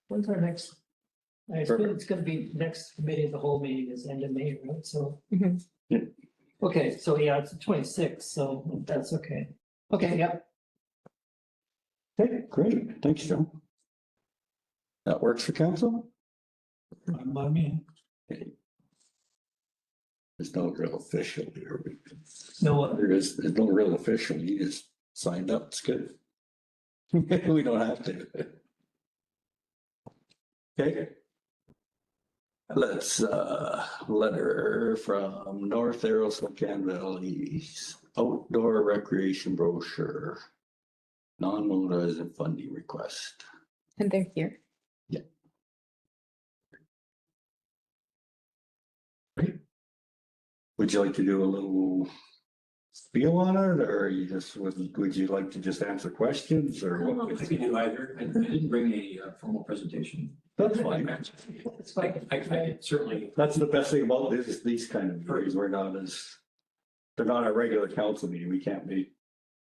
When's our next? It's gonna be next committee of the whole meeting is end of May, right? So. Mhm. Yeah. Okay, so yeah, it's the 26th, so that's okay. Okay, yeah. Okay, great, thanks, Joe. That works for council? Fine by me. Okay. There's no real official here. No, There's no real official, you just signed up, it's good. We don't have to. Okay. Let's, letter from North Arrow Spokane Valley's outdoor recreation brochure. Non-motorized funding request. And they're here. Would you like to do a little spiel on it, or you just, would you like to just answer questions, or what? I could do either. I didn't bring a formal presentation. That's fine. it's fine. I certainly, That's the best thing about this, these kind of meetings, we're not as, they're not a regular council meeting,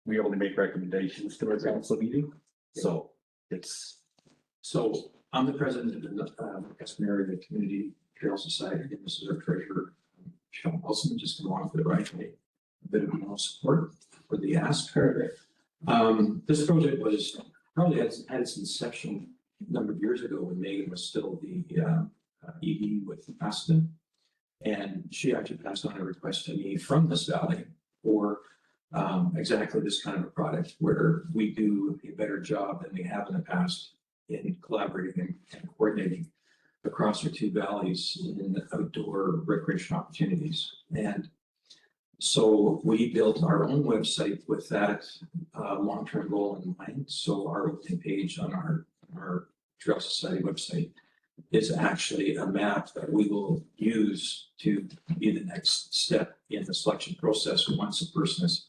we only make recommendations to our council meeting, so it's. so I'm the president of the Espen Area Community Trail Society. Again, this is our treasurer, Sean Wilson, just going on for the right way. A bit of moral support for the ask. This project was probably had its inception a number of years ago when Megan was still the ED with Aston. And she actually passed on a request to me from this valley for exactly this kind of a product where we do a better job than we have in the past in collaborating and coordinating across our two valleys in outdoor recreation opportunities. And so we built our own website with that long-term goal in mind. So our opening page on our Trail Society website is actually a map that we will use to be the next step in the selection process once a person has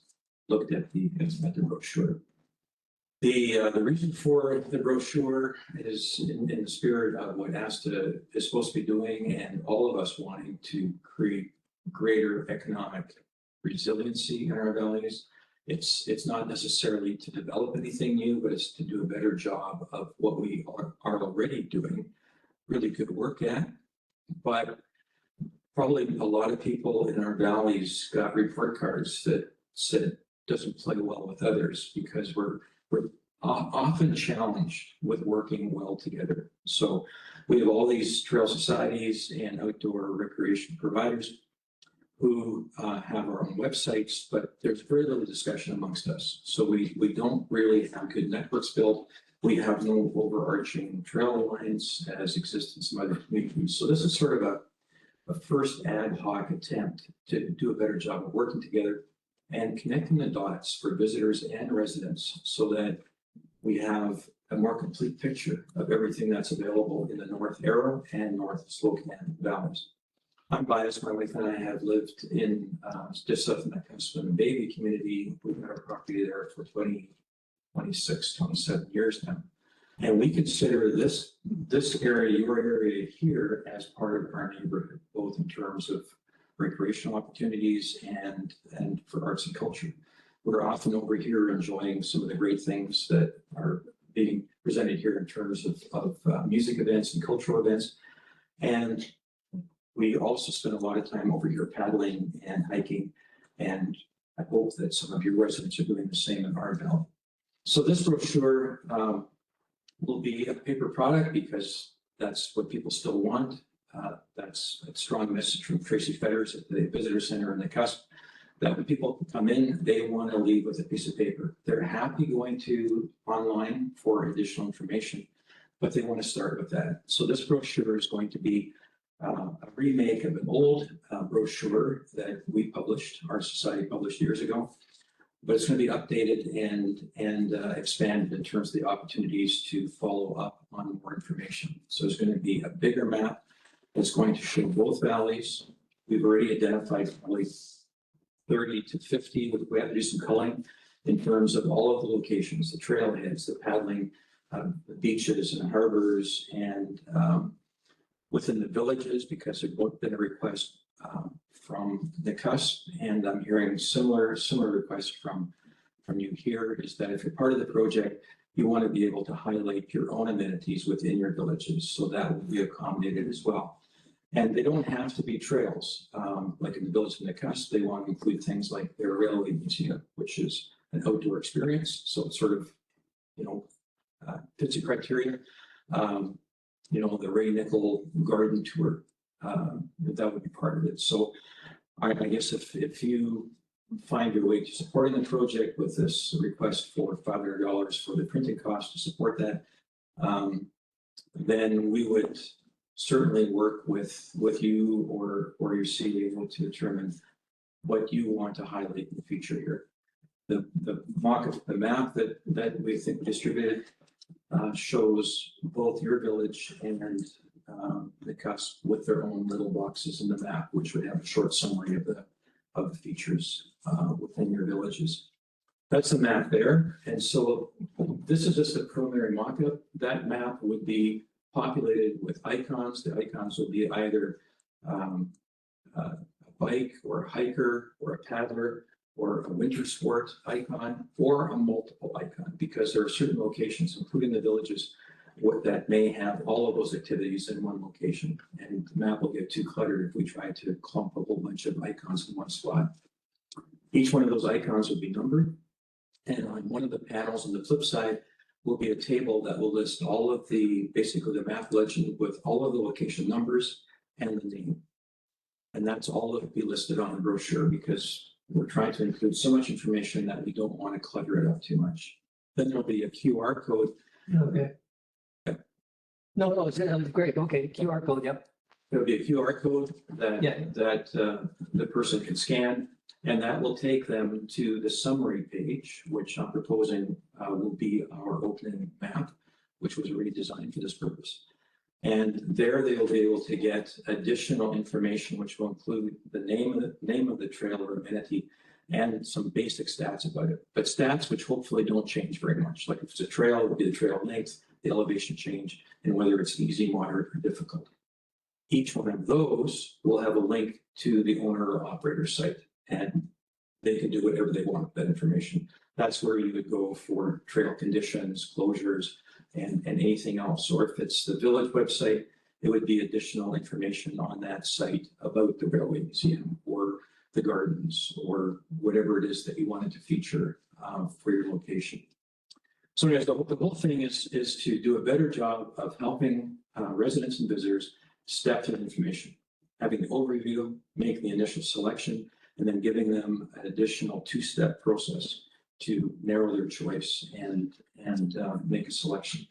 looked at the brochure. The reason for the brochure is in the spirit of what ASTA is supposed to be doing, and all of us wanting to create greater economic resiliency in our valleys. It's not necessarily to develop anything new, but it's to do a better job of what we are already doing really good work at. But probably a lot of people in our valleys got report cards that said it doesn't play well with others because we're often challenged with working well together. So we have all these trail societies and outdoor recreation providers who have our own websites, but there's very little discussion amongst us. So we don't really have good networks built. We have no overarching trail alliance as exists in some other communities. So this is sort of a first ad hoc attempt to do a better job of working together and connecting the dots for visitors and residents so that we have a more complete picture of everything that's available in the North Arrow and North Slocan valleys. I'm biased. My wife and I have lived in just south of Macuspa in the Baby community. We've had our property there for 26, 27 years now. And we consider this area, your area here, as part of our neighborhood, both in terms of recreational opportunities and for arts and culture. We're often over here enjoying some of the great things that are being presented here in terms of music events and cultural events. And we also spend a lot of time over here paddling and hiking. And I hope that some of your residents are doing the same in our valley. So this brochure will be a paper product because that's what people still want. That's a strong message from Tracy Fetters at the Visitor Center in the Cusp, that when people come in, they want to leave with a piece of paper. They're happy going to online for additional information, but they want to start with that. So this brochure is going to be a remake of an old brochure that we published, our society published years ago, but it's going to be updated and expanded in terms of the opportunities to follow up on more information. So it's going to be a bigger map. It's going to show both valleys. We've already identified probably 30 to 50. We have to do some culling in terms of all of the locations, the trailheads, the paddling, the beaches and harbors, and within the villages, because there's been a request from the Cusp, and I'm hearing similar requests from you here, is that if you're part of the project, you want to be able to highlight your own amenities within your villages. So that will be accommodated as well. And they don't have to be trails. Like in the village of the Cusp, they want to include things like their railway museum, which is an outdoor experience. So it's sort of, fits the criteria. The Ray Nickel garden tour, that would be part of it. So I guess if you find your way to supporting the project with this request for $500 for the printing cost to support that, then we would certainly work with you or your CEO to determine what you want to highlight in the future here. The map that we think we distributed shows both your village and the Cusp with their own little boxes in the map, which would have a short summary of the features within your villages. That's the map there. And so this is just a preliminary mock-up. That map would be populated with icons. The icons would be either a bike or a hiker or a paddler or a winter sport icon or a multiple icon, because there are certain locations, including the villages, that may have all of those activities in one location. And the map will get too cluttered if we try to clump a whole bunch of icons in one spot. Each one of those icons will be numbered. And on one of the panels on the flip side will be a table that will list all of basically the map legend with all of the location numbers and the name. And that's all that will be listed on the brochure, because we're trying to include so much information that we don't want to clutter it up too much. Then there'll be a QR code. Okay. No, it's great. Okay, QR code, yep. There'll be a QR code that the person can scan, and that will take them to the summary page, which I'm proposing will be our opening map, which was already designed for this purpose. And there they will be able to get additional information, which will include the name of the trail or amenity and some basic stats about it. But stats which hopefully don't change very much. Like if it's a trail, it will be the trail length, the elevation change, and whether it's easy, moderate, or difficult. Each one of those will have a link to the owner or operator site, and they can do whatever they want with that information. That's where you would go for trail conditions, closures, and anything else. Or if it's the village website, it would be additional information on that site about the Railway Museum or the gardens or whatever it is that you wanted to feature for your location. So anyways, the whole thing is to do a better job of helping residents and visitors step to the information, having the overview, make the initial selection, and then giving them an additional two-step process to narrow their choice and make a selection.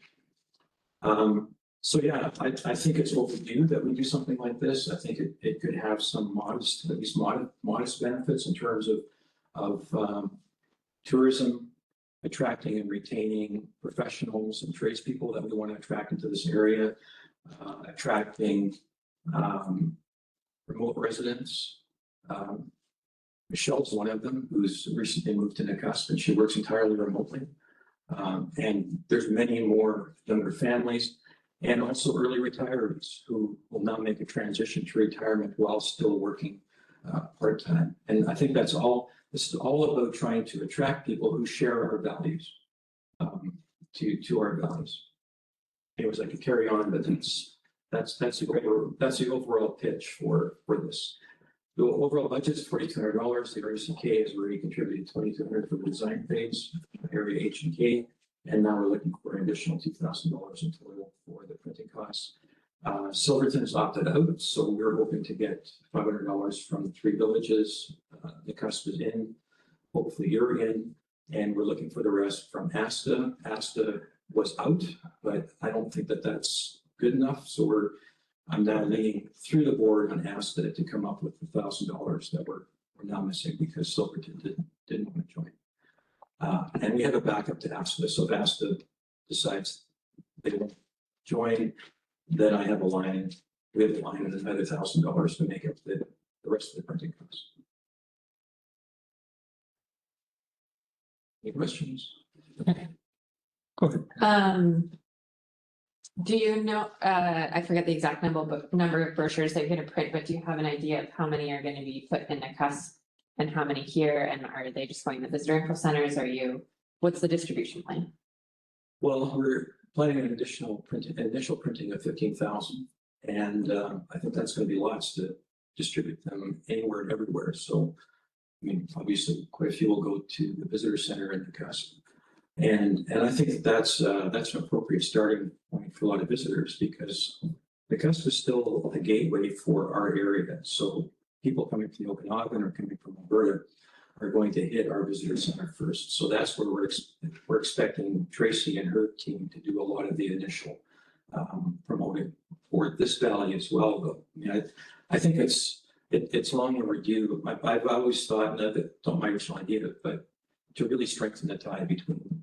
So yeah, I think it's overdue that we do something like this. I think it could have some modest, at least modest benefits in terms of tourism, attracting and retaining professionals and tradespeople that we want to attract into this area, attracting remote residents. Michelle's one of them who's recently moved to Nakusp, and she works entirely remotely. And there's many more younger families and also early retirees who will now make a transition to retirement while still working part-time. And I think this is all about trying to attract people who share our values to our values. Anyways, I could carry on, but that's the overall pitch for this. The overall budget is $4,200. The RCK has already contributed $2,200 for the design phase, area H and K, and now we're looking for an additional $2,000 in total for the printing costs. Silverton has opted out, so we're hoping to get $500 from the three villages. Nakusp is in, hopefully you're in, and we're looking for the rest from ASTA. ASTA was out, but I don't think that that's good enough, so I'm now leaning through the board on ASTA to come up with the $1,000 that we're now missing because Silverton didn't want to join. And we have a backup to ASTA, so if ASTA decides they won't join, then I have a line. We have a line of another $1,000 to make up the rest of the printing costs. Any questions? Go ahead. Do you know, I forget the exact number of brochures that you're gonna print, but do you have an idea of how many are gonna be put in Nakusp and how many here? And are they just going to visitor info centers? What's the distribution plan? Well, we're planning an initial printing of 15,000. And I think that's going to be lots to distribute them anywhere and everywhere. So, I mean, obviously quite a few will go to the visitor center in Nakusp. And I think that's an appropriate starting point for a lot of visitors because Nakusp is still a gateway for our area. So people coming from the Okanagan or coming from Alberta are going to hit our visitor center first. So that's where we're expecting Tracy and her team to do a lot of the initial promoting for this valley as well. Though I mean, I think it's long overdue. I've always thought, and I don't my original idea, but to really strengthen the tie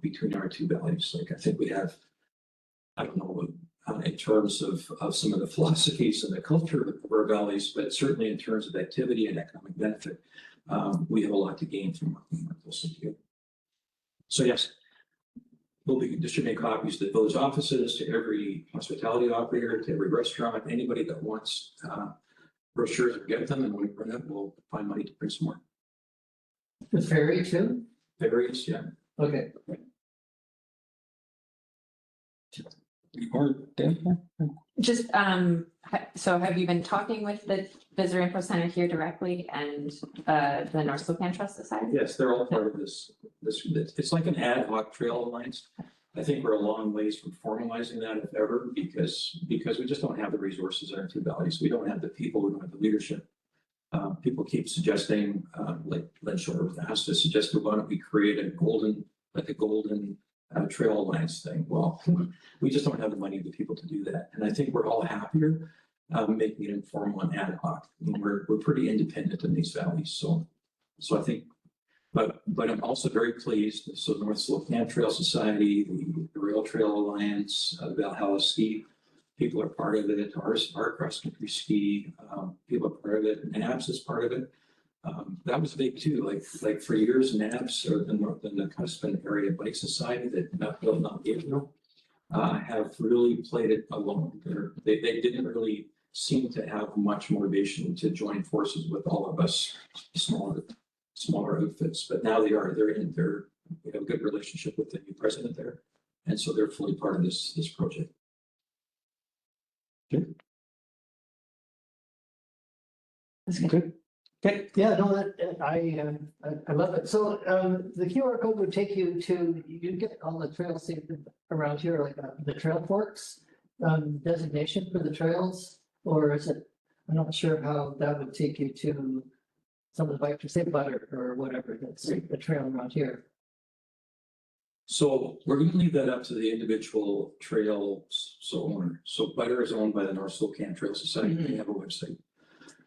between our two valleys. Like I think we have, I don't know, in terms of some of the philosophies and the culture of our valleys, but certainly in terms of activity and economic benefit, we have a lot to gain from working more closely together. So yes, we'll be distributing copies to the village offices, to every hospitality operator, to every restaurant, anybody that wants brochures, will get them, and when we print it, we'll find money to print some more. The ferry too? Various, yeah. Okay. Or Dan? Just, so have you been talking with the visitor info center here directly and the North Spokane Trust Society? Yes, they're all part of this. It's like an ad hoc trail alliance. I think we're a long ways from formalizing that, if ever, because we just don't have the resources in our two valleys. We don't have the people, we don't have the leadership. People keep suggesting, like Len Shore with ASTA suggested, why don't we create a golden trail alliance thing? Well, we just don't have the money, the people to do that. And I think we're all happier making it informal and ad hoc. I mean, we're pretty independent in these valleys. So I think, but I'm also very pleased. So North Sloping Trail Society, the Rail Trail Alliance, the Valhalla Ski people are part of it, our cross-country ski, people are part of it, NABS is part of it. That was big too, like for years, NABS, or the Cuspin Area Bike Society that not built not Gabriel, have really played it alone. They didn't really seem to have much motivation to join forces with all of us smaller outfits, but now we have a good relationship with the new president there. And so they're fully part of this project. That's good. Good. Okay. Yeah, no, I love it. So, the QR code would take you to, you get all the trails around here, like the trail forks, designation for the trails, or is it, I'm not sure how that would take you to some of the bike to say butter or whatever, that's the trail around here. So we're going to leave that up to the individual trails owner. So Butter is owned by the North Slocan Trail Society. They have a website.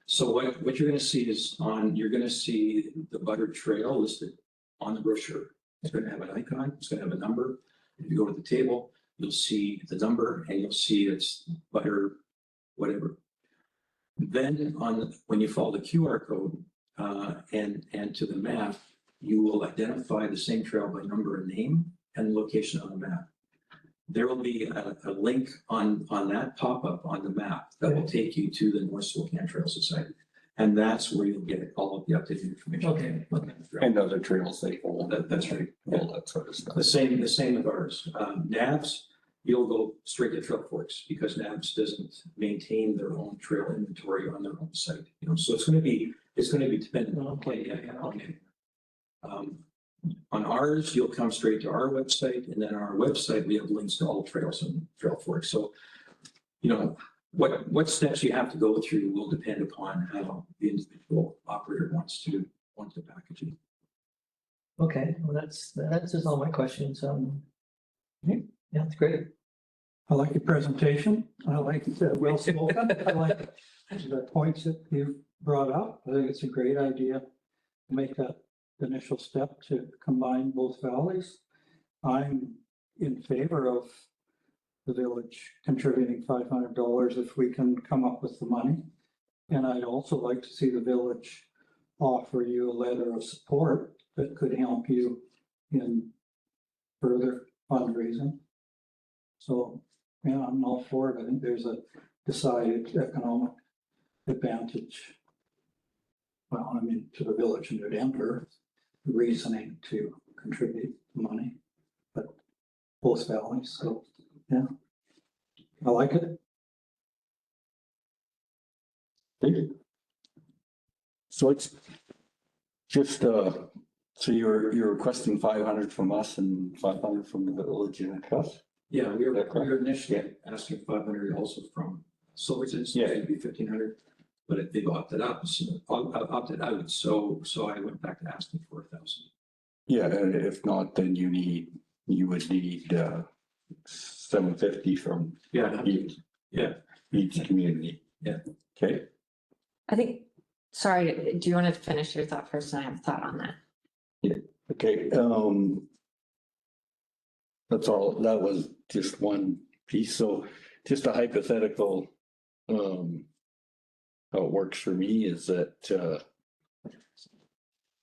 So what you're going to see is you're going to see the Butter Trail listed on the brochure. It's going to have an icon. It's going to have a number. If you go to the table, you'll see the number and you'll see it's Butter, whatever. Then when you follow the QR code and to the map, you will identify the same trail by number and name and location on the map. There will be a link on that pop-up on the map that will take you to the North Slocan Trail Society. And that's where you'll get all of the updated information. Okay. And other trails they hold. That's right. All that sort of stuff. The same with ours. NABS, you'll go straight to Trail Forks because NABS doesn't maintain their own trail inventory on their own site. So it's going to be dependent on. On ours, you'll come straight to our website, and then on our website, we have links to all trails and Trail Forks. So, what steps you have to go through will depend upon how the individual operator wants to package it. Okay, well, that answers all my questions. Yeah, that's great. I like your presentation. I like it, well spoken. I like the points that you brought up. I think it's a great idea to make that initial step to combine both valleys. I'm in favor of the village contributing $500 if we can come up with the money. And I'd also like to see the village offer you a letter of support that could help you in further fundraising. So, yeah, I'm all for it. I think there's a decided economic advantage. Well, I mean, to the village in New Denver, reasoning to contribute money, but both valleys. So, yeah, I like it. So it's just, so you're requesting 500 from us and 500 from the village in Cuss? Yeah, we were initially asking 500 also from Silverton, so it'd be 1,500, but they've opted out. So I went back to asking for 1,000. Yeah, and if not, then you would need 750 from each community. Yeah. Okay. I think, sorry, do you want to finish your thought first? And I have a thought on that. Yeah. Okay. That's all. That was just one piece. So just a hypothetical, how it works for me is that, so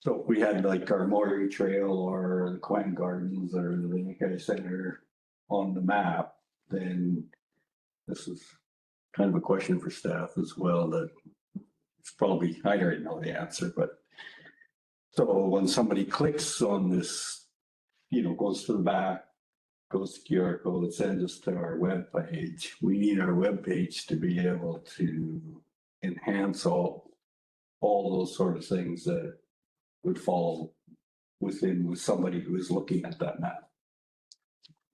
if we had like our Maury Trail or the Quang Gardens or the Lincoln Center on the map, then this is kind of a question for staff as well that it's probably, I already know the answer, but so when somebody clicks on this, goes to the back, goes to QR code, it sends us to our web page. We need our web page to be able to enhance all those sort of things that would fall within with somebody who is looking at that map.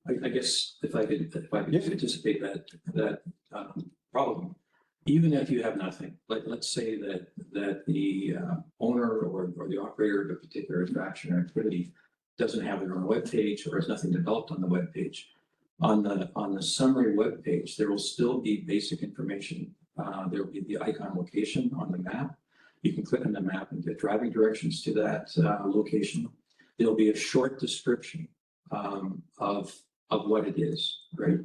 I guess if I could anticipate that problem, even if you have nothing, let's say that the owner or the operator of a particular attraction or activity doesn't have their own web page or has nothing developed on the web page. On the summary web page, there will still be basic information. There will be the icon location on the map. You can click on the map and get driving directions to that location. There'll be a short description of what it is, right?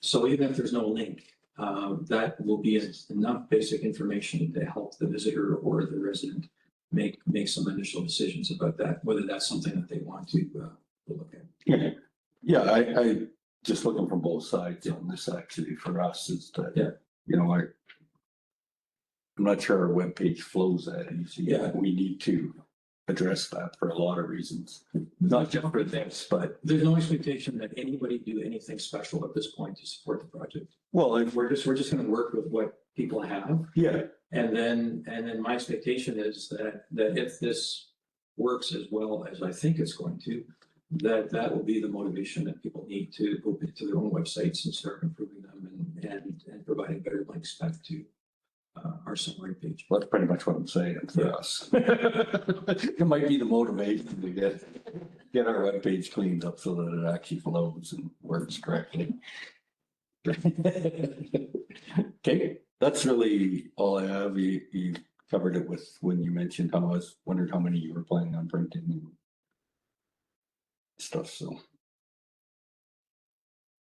So even if there's no link, that will be enough basic information to help the visitor or the resident make some initial decisions about that, whether that's something that they want to look at. Yeah, yeah, I just looking from both sides on this actually for us is that, Yeah. you know, I'm not sure our webpage flows that easy. Yeah. We need to address that for a lot of reasons, not just for this, but. There's no expectation that anybody do anything special at this point to support the project. Well, if We're just gonna work with what people have. yeah, And then my expectation is that if this works as well as I think it's going to, that will be the motivation that people need to go to their own websites and start improving them and providing better links back to our summary page. that's pretty much what I'm saying for us. It might be the motivation to get our webpage cleaned up so that it actually flows and works correctly. Okay, that's really all I have. You covered it with when you mentioned how I was wondered how many you were planning on printing and stuff, so.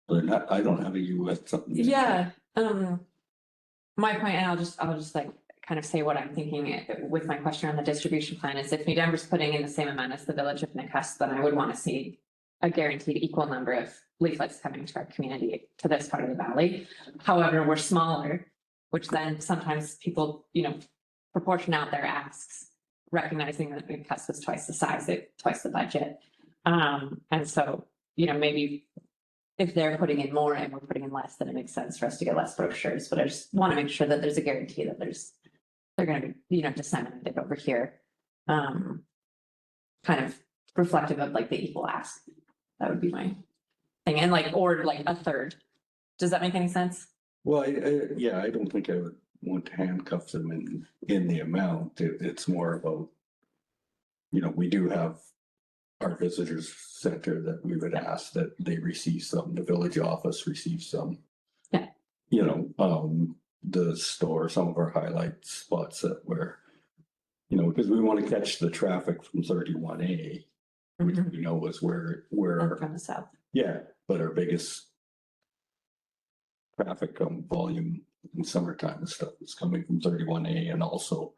But not, I don't have a you with something. Yeah, my point, and I'll just like kind of say what I'm thinking with my question on the distribution plan is if New Denver's putting in the same amount as the village of Nacus, then I would want to see a guaranteed equal number of leaflets coming to our community to this part of the valley. However, we're smaller, which then sometimes people, you know, proportion out their asks, recognizing that Nacus was twice the size, twice the budget. And so, you know, maybe if they're putting in more and we're putting in less, then it makes sense for us to get less brochures, but I just want to make sure that there's a guarantee that they're going to be, you know, disseminated over here. Kind of reflective of like the equal ask. That would be my thing. And like, or like a third. Does that make any sense? Well, yeah, I don't think I would want to handcuff them in the amount. It's more about, you know, we do have our visitors center that we would ask that they receive some, the village office receives some. Yeah. You know, the store, some of our highlight spots that were, you know, because we want to catch the traffic from 31A, which Mhm. we know is where, From the south. yeah, but our biggest traffic volume in summertime and stuff is coming from 31A, and also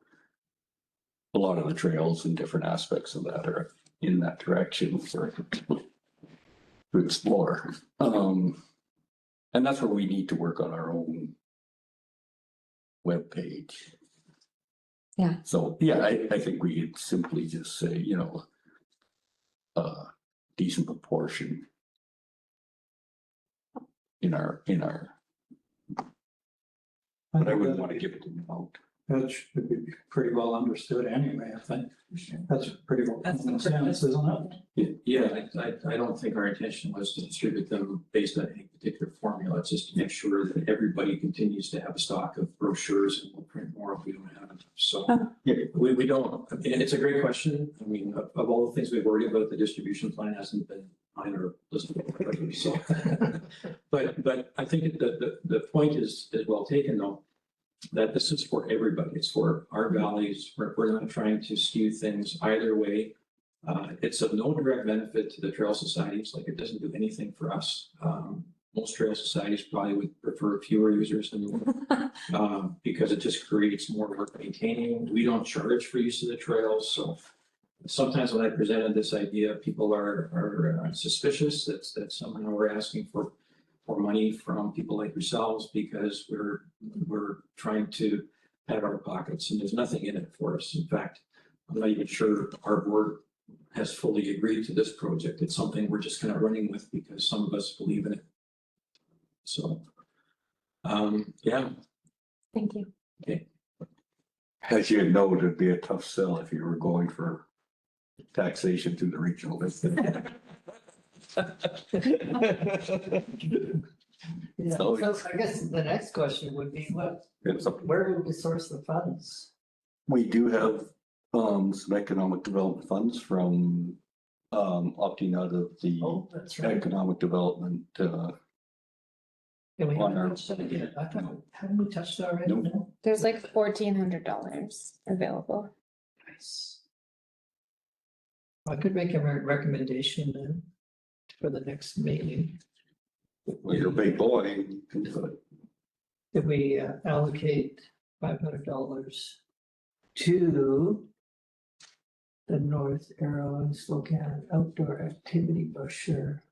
a lot of the trails and different aspects of that are in that direction for to explore. And that's where we need to work on our own webpage. Yeah. So, yeah, I think we could simply just say, you know, decent proportion in our, but I wouldn't want to give it to them out. That should be pretty well understood anyway, I think. That's pretty well common sense, isn't it? Yeah, I don't think our intention was to distribute them based on any particular formula. It's just to make sure that everybody continues to have a stock of brochures, and we'll print more if we don't have it. So we don't, and it's a great question. I mean, of all the things we've worried about, the distribution plan hasn't been on our list of priorities, so. But I think the point is well taken, though, that this is for everybody. It's for our valleys. We're not trying to skew things either way. It's of no direct benefit to the trail societies, like it doesn't do anything for us. Most trail societies probably would prefer fewer users than more, because it just creates more work maintaining. We don't charge for use of the trails, so sometimes when I presented this idea, people are suspicious that somehow we're asking for money from people like yourselves because we're trying to pad our pockets, and there's nothing in it for us. In fact, I'm not even sure our board has fully agreed to this project. It's something we're just kind of running with because some of us believe in it. So, yeah. Thank you. Okay. As you know, it'd be a tough sell if you were going for taxation through the regional district. Yeah, So so I guess the next question would be where would we source the funds? We do have some economic development funds from opting out of the Oh, that's right. economic development. Can we on our- touch that yet? I thought, haven't we touched that already? Nope. No? There's like $1,400 available. Nice. I could make a recommendation then for the next meeting. Well, you're a big boy, you can do it. Did we allocate $500 to the North Arrow and Slocan Outdoor Activity Brochure?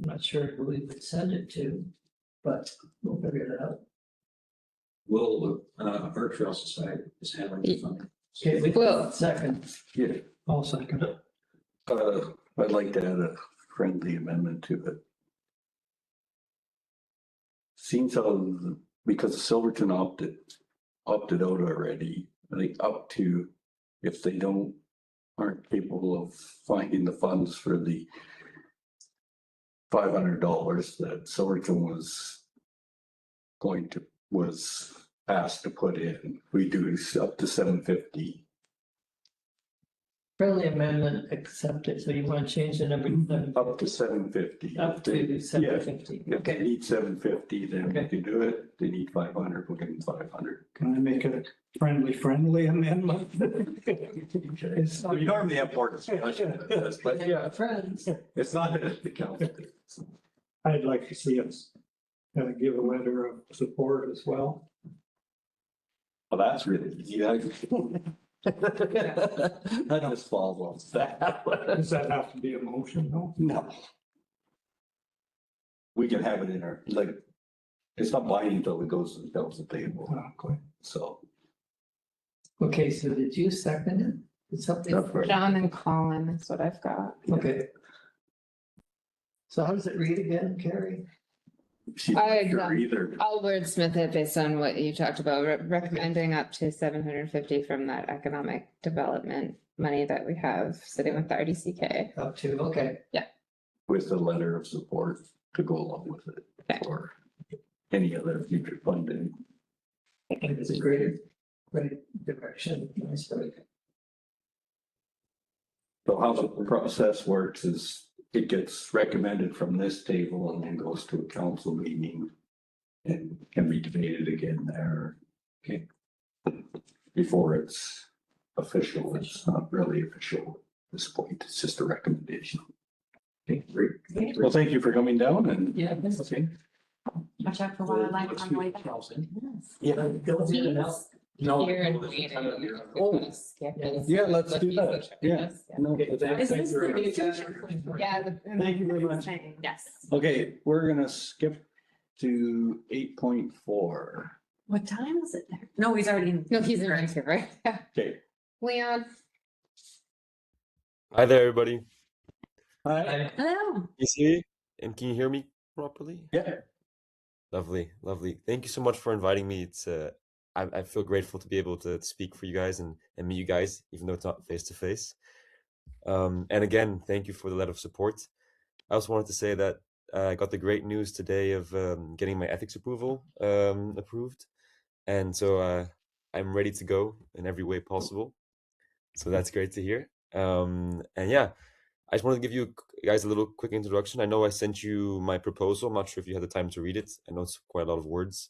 I'm not sure who we would send it to, but we'll figure it out. Will, our Trail Society is handling the funding. Okay, we Well- will second. Yeah, I'll second it. I'd like to add a friendly amendment to it. Seems how, because Silverton opted out already, I think up to, if they aren't capable of finding the funds for the $500 that Silverton was asked to put in, we do up to 750. Friendly amendment accepted, so you want to change the number to Up to 750. up to 750, If they okay. need 750, then we Okay. can do it. They need 500, we'll give them 500. Can I make it a friendly amendment? It's not- We normally have more discussion than this, but Yeah, friends. it's not at the council. I'd like to see us give a letter of support as well. Well, that's really easy. That just falls off that. Does that have to be a motion though? No. We can have it in our, like, it's not binding until it goes to the council table, Okay. so. Okay, so did you second it? Did something? That's right. John and Colin is what I've got. Okay. So how does it read again, Carrie? She's I not sure don't- either. I'll wordsmith it based on what you talked about, recommending up to 750 from that economic development money that we have sitting with the RDCK. Up to, okay, With a letter of support to go along with it. Okay. Or any other future funding. I think it's a great direction. Nice work. So how the process works is it gets recommended from this table and then goes to a council meeting. And can be debated again there. Okay. Before it's official, it's not really official at this point, it's just a recommendation. Okay, great. Well, thank you for coming down and. Yeah, that's Okay. Watch out for wildlife on the way back. Yeah. Go in and out. No. Here and waiting. Oh, yeah, let's do that. Yeah. No, Is this the new teacher? Yeah. Thank you very much. Yes. Okay, we're gonna skip to 8.4. What time is it there? No, he's already in. No, he's in Vancouver. Yeah. Okay. Leon. Hi there, everybody. Hi. Hello. Can you see me? And can you hear me properly? Yeah. Lovely, lovely. Thank you so much for inviting me. It's I feel grateful to be able to speak for you guys and meet you guys, even though it's not face to face. And again, thank you for the letter of support. I also wanted to say that I got the great news today of getting my ethics approval approved, and so I'm ready to go in every way possible. So that's great to hear. And yeah, I just wanted to give you guys a little quick introduction. I know I sent you my proposal. I'm not sure if you had the time to read it. I know it's quite a lot of words.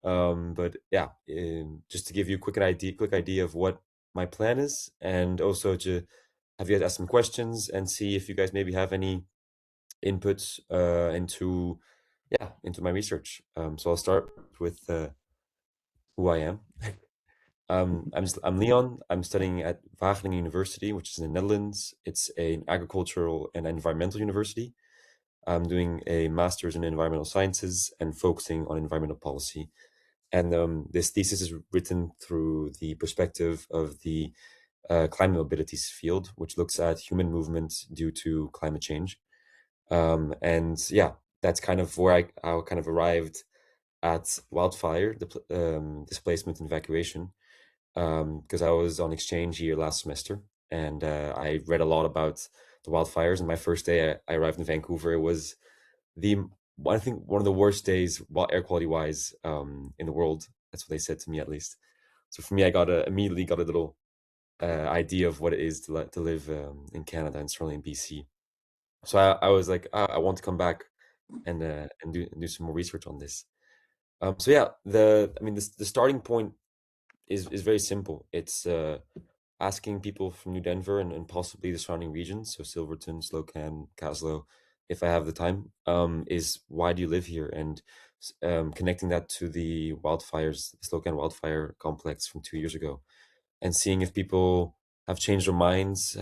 But yeah, just to give you a quick idea of what my plan is, and also to have you guys ask some questions and see if you guys maybe have any inputs into my research. So I'll start with who I am. I'm Leon. I'm studying at Wageningen University, which is in the Netherlands. It's an agricultural and environmental university. I'm doing a master's in environmental sciences and focusing on environmental policy. And this thesis is written through the perspective of the climate mobilities field, which looks at human movement due to climate change. And yeah, that's kind of where I kind of arrived at wildfire displacement and evacuation, because I was on exchange here last semester, and I read a lot about the wildfires. And my first day I arrived in Vancouver, it was I think one of the worst days, air quality wise, in the world. That's what they said to me, at least. So for me, I immediately got a little idea of what it is to live in Canada, and certainly in BC. So I was like, I want to come back and do some more research on this. So yeah, the starting point is very simple. It's asking people from New Denver and possibly the surrounding regions, so Silverton, Slocan, Caslow, if I have the time, is why do you live here? And connecting that to the wildfires, the Slocan wildfire complex from 2 years ago, and seeing if people have changed their minds,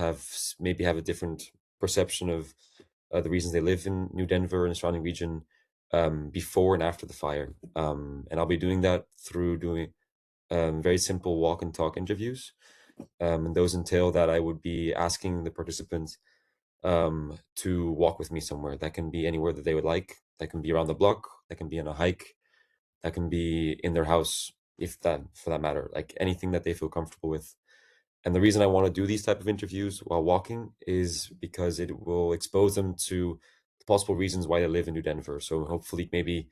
maybe have a different perception of the reasons they live in New Denver and the surrounding region before and after the fire. And I'll be doing that through doing very simple walk and talk interviews. And those entail that I would be asking the participants to walk with me somewhere. That can be anywhere that they would like. That can be around the block. That can be on a hike. That can be in their house, if that, for that matter, like anything that they feel comfortable with. And the reason I want to do these type of interviews while walking is because it will expose them to the possible reasons why they live in New Denver. So hopefully, maybe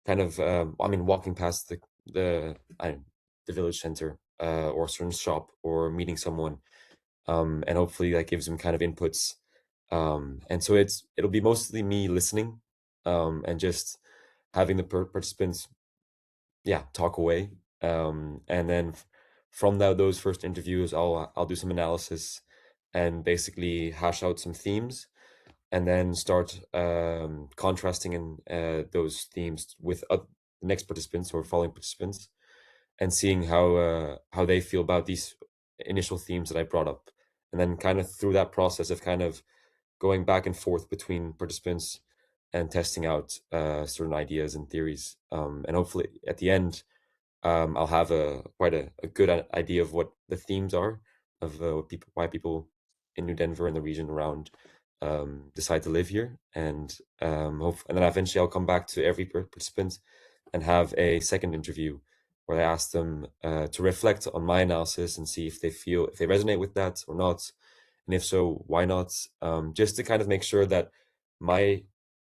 kind of, walking past the village center or a certain shop or meeting someone, and hopefully that gives them kind of inputs. And so it'll be mostly me listening, and just having the participants, talk away. And then from those first interviews, I'll do some analysis and basically hash out some themes, and then start contrasting in those themes with the next participants or following participants, and seeing how they feel about these initial themes that I brought up, and then kind of through that process of kind of going back and forth between participants and testing out certain ideas and theories, and hopefully at the end I'll have quite a good idea of what the themes are of why people in New Denver and the region around decide to live here, and and then eventually I'll come back to every participant and have a second interview where I ask them to reflect on my analysis and see if they resonate with that or not, and if so, why not? Just to kind of make sure that my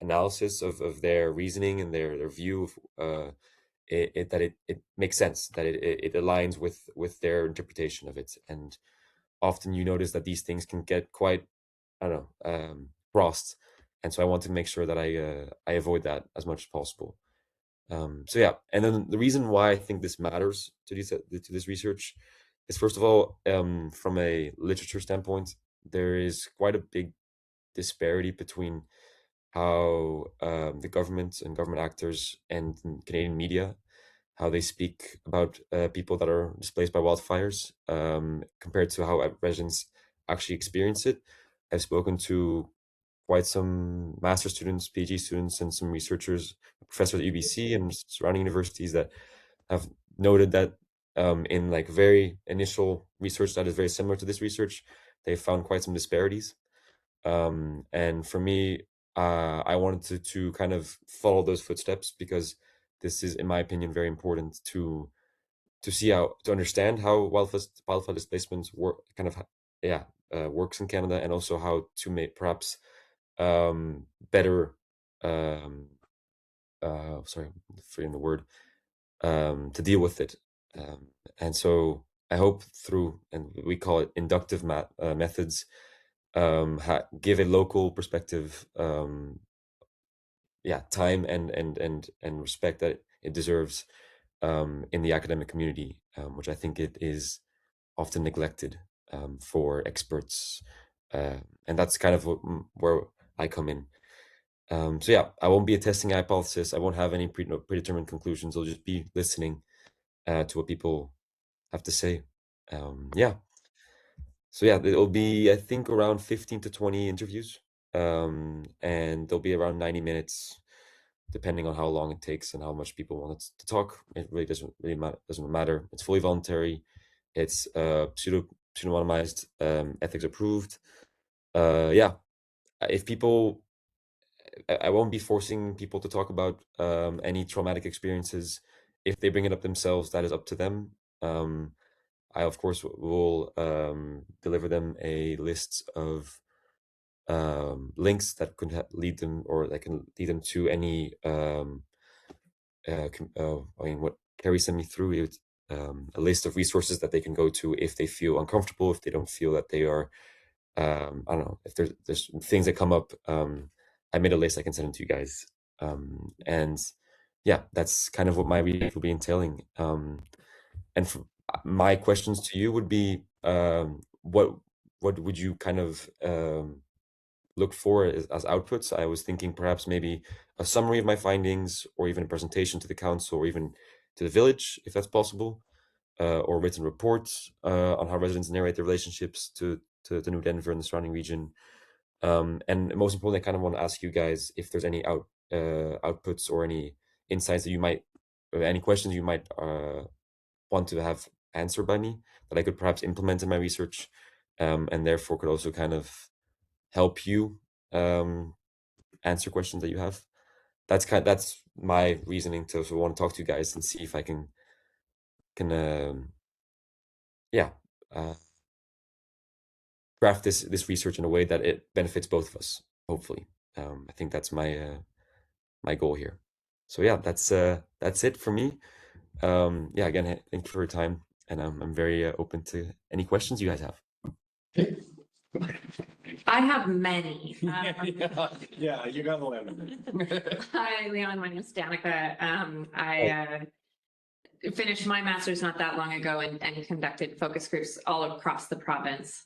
analysis of their reasoning and their view of it makes sense, that it aligns with their interpretation of it. And often you notice that these things can get quite, I don't know, crossed, and so I want to make sure that I avoid that as much as possible. So yeah, and then the reason why I think this matters to this research is, first of all, from a literature standpoint, there is quite a big disparity between how the government and government actors and Canadian media, how they speak about people that are displaced by wildfires, compared to how residents actually experience it. I've spoken to quite some master students, PhD students, and some researchers, professors at UBC and surrounding universities, that have noted that in like very initial research that is very similar to this research, they found quite some disparities. And for me, I wanted to kind of follow those footsteps, because this is, in my opinion, very important to understand how wildfire displacements work, kind of works in Canada, and also how to make perhaps better, sorry, I'm forgetting the word, to deal with it. And so I hope through, and we call it inductive methods, give a local perspective, time and respect that it deserves in the academic community, which I think it is often neglected for experts, and that's kind of where I come in. So yeah, I won't be testing a hypothesis. I won't have any predetermined conclusions. I'll just be listening to what people have to say. So yeah, it'll be, I think, around 15 to 20 interviews, and they'll be around 90 minutes, depending on how long it takes and how much people want to talk. It really doesn't matter. It's fully voluntary. It's pseudonymized, ethics approved. If people, I won't be forcing people to talk about any traumatic experiences. If they bring it up themselves, that is up to them. I, of course, will deliver them a list of links that could lead them, or that can lead them to any, what Carrie sent me through, it, a list of resources that they can go to if they feel uncomfortable, if they don't feel that they are, I don't know, if there's things that come up. I made a list, I can send them to you guys. And yeah, that's kind of what my reading will be entailing. And my questions to you would be, what would you kind of look for as outputs. I was thinking perhaps maybe a summary of my findings, or even a presentation to the council, or even to the village, if that's possible, or written reports on how residents narrate their relationships to New Denver and the surrounding region. And most importantly, I kind of want to ask you guys if there's any outputs or any insights that you might, or any questions you might want to have answered by me that I could perhaps implement in my research, and therefore could also kind of help you answer questions that you have. That's my reasoning to also want to talk to you guys and see if I can craft this research in a way that it benefits both of us, hopefully. I think that's my my goal here. So yeah, that's it for me. Yeah, again, thank you for your time, and I'm very open to any questions you guys have. I have many. Yeah, you got 11. Hi, Leon. My name is Danica. I finished my master's not that long ago and conducted focus groups all across the province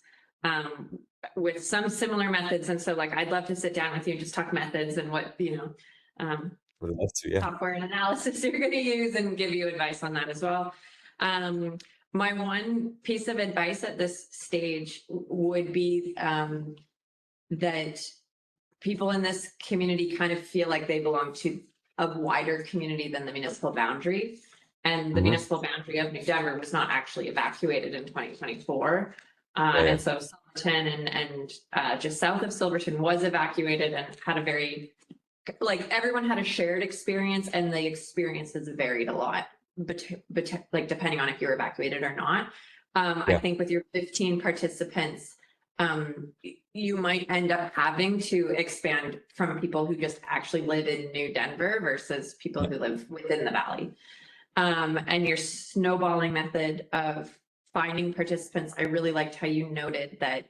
with some similar methods. And so, like, I'd love to sit down with you and just talk methods and what, Would love to, yeah. software and analysis you're going to use, and give you advice on that as well. My one piece of advice at this stage would be that people in this community kind of feel like they belong to a wider community than the municipal boundary. And the municipal boundary of New Denver was not actually evacuated in 2024. And so Silverton and just south of Silverton was evacuated and had a very, like, everyone had a shared experience, and the experiences varied a lot, but like depending on if you're evacuated or not. I think with your 15 participants, you might end up having to expand from people who just actually live in New Denver versus people who live within the valley. And your snowballing method of finding participants, I really liked how you noted that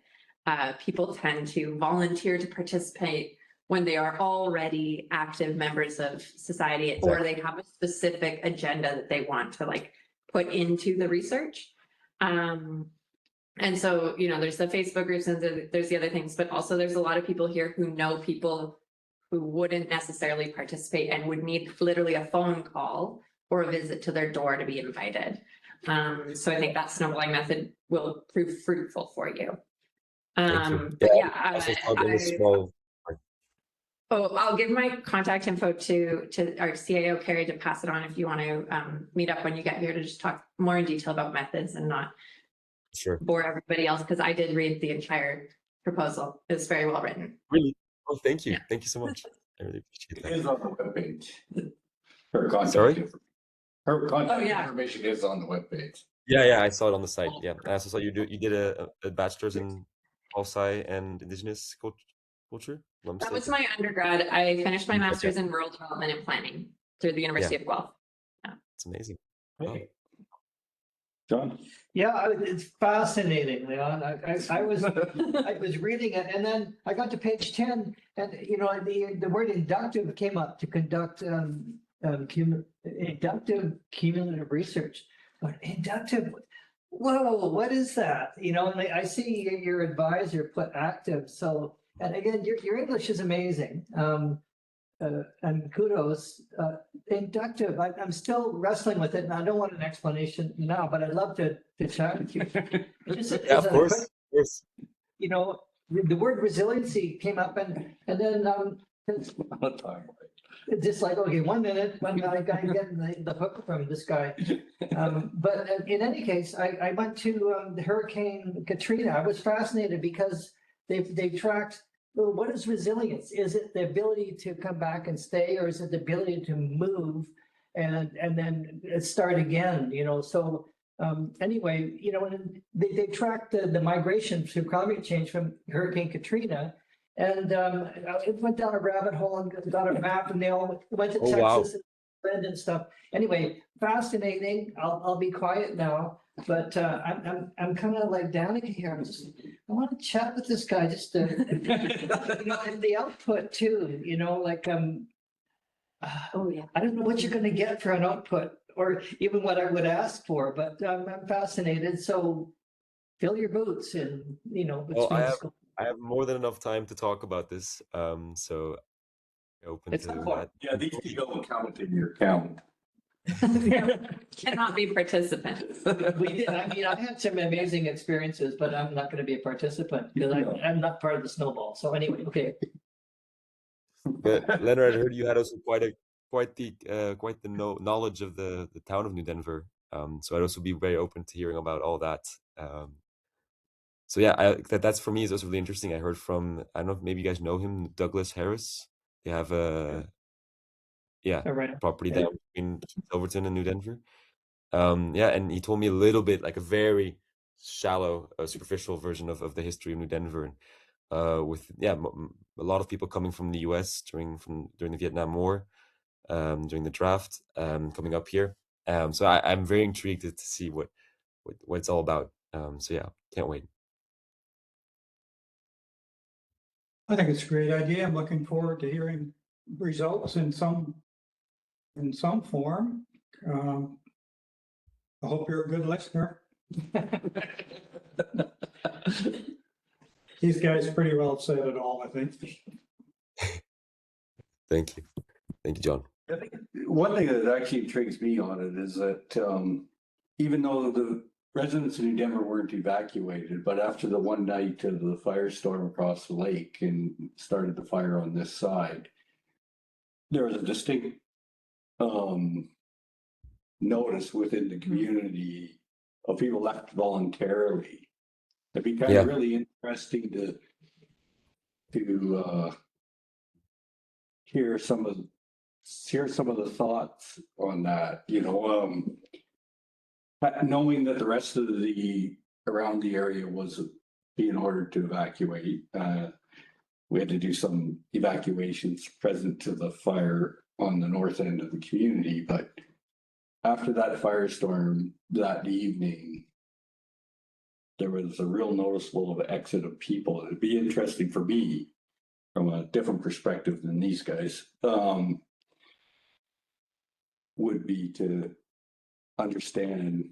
people tend to volunteer to participate when they are already active members of society, or they have a specific agenda that they want to, like, put into the research. And so, there's the Facebook groups and there's the other things, but also there's a lot of people here who know people who wouldn't necessarily participate and would need literally a phone call or a visit to their door to be invited. So I think that snowballing method will prove fruitful for you. Thank you. But I'll give my contact info to our CAO, Carrie, to pass it on if you want to meet up when you get here to just talk more in detail about methods and not bore everybody else, because I did read the entire proposal. It's very well written. Really? Oh, thank you. Yeah. Thank you so much. I really appreciate that. It is on the webpage. Her contact information is on the webpage. Yeah, I saw it on the site. Yeah, I also saw you did a bachelor's in Poli-Sci and Indigenous culture. That was my undergrad. I finished my master's in rural development and planning through the University of Guelph. Yeah. It's amazing. Wow. John? Yeah, it's fascinating, Leon. I was reading it, and then I got to page 10, and the word inductive came up to conduct inductive cumulative research. But inductive, whoa, what is that? And I see your advisor put active. So, and again, your English is amazing. And kudos. Inductive, I'm still wrestling with it, and I don't want an explanation now, but I'd love to chat with you. Of course. The word resiliency came up, and then it's just like, okay, 1 minute, one guy getting the hook from this guy. But in any case, I went to Hurricane Katrina. I was fascinated because they've tracked, well, what is resilience? Is it the ability to come back and stay, or is it the ability to move and then start again? So anyway, they tracked the migration through climate change from Hurricane Katrina, and it went down a rabbit hole and got a map, and they all went to Texas and stuff. Anyway, fascinating. I'll be quiet now. But I'm kind of like Danica here. I want to chat with this guy just to, and the output too. I don't know what you're going to get for an output, or even what I would ask for. But I'm fascinated. So fill your boots, and between I have more than enough time to talk about this. So open It's to not that. Yeah, these people don't count in your count. Cannot be participants. We did, I mean, I had some amazing experiences, but I'm not gonna be a participant because I'm not part of the snowball. So anyway, okay. But Leonard, I heard you had also quite the knowledge of the town of New Denver. So I'd also be very open to hearing about all that. So yeah, that's for me is also really interesting. I heard from, I don't know if maybe you guys know him, Douglas Harris. They have a All right. property down in Silverton and New Denver. Yeah, and he told me a little bit, like a very shallow, superficial version of the history of New Denver, and with a lot of people coming from the U.S. during the Vietnam War, during the draft, coming up here. So I'm very intrigued to see what it's all about. So yeah, can't wait. I think it's a great idea. I'm looking forward to hearing results in some form. I hope you're a good listener. These guys pretty well said it all, I think. Thank you, John. I think one thing that actually intrigues me on it is that even though the residents in New Denver weren't evacuated, but after the one night of the firestorm across the lake and started the fire on this side, there was a distinct notice within the community of people left voluntarily. It'd be kind of really interesting to hear some of the thoughts on that, knowing that the rest of around the area was being ordered to evacuate. We had to do some evacuations present to the fire on the north end of the community, but after that firestorm that evening, there was a real noticeable exit of people. It'd be interesting for me from a different perspective than these guys, would be to understand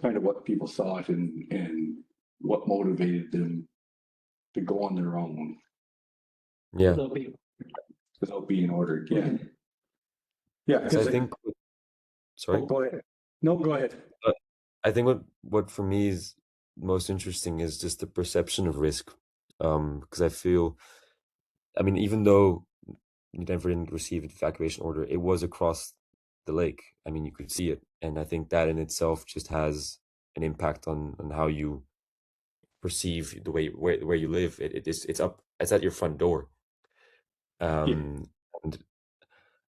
kind of what people thought and what motivated them to go on their own. Yeah. Without being ordered. Yeah. Because I think. Sorry. Go ahead. No, go ahead. I think what for me is most interesting is just the perception of risk. Because I feel, I mean, even though New Denver didn't receive an evacuation order, it was across the lake. I mean, you could see it, and I think that in itself just has an impact on how you perceive the way where you live. It's at your front door. And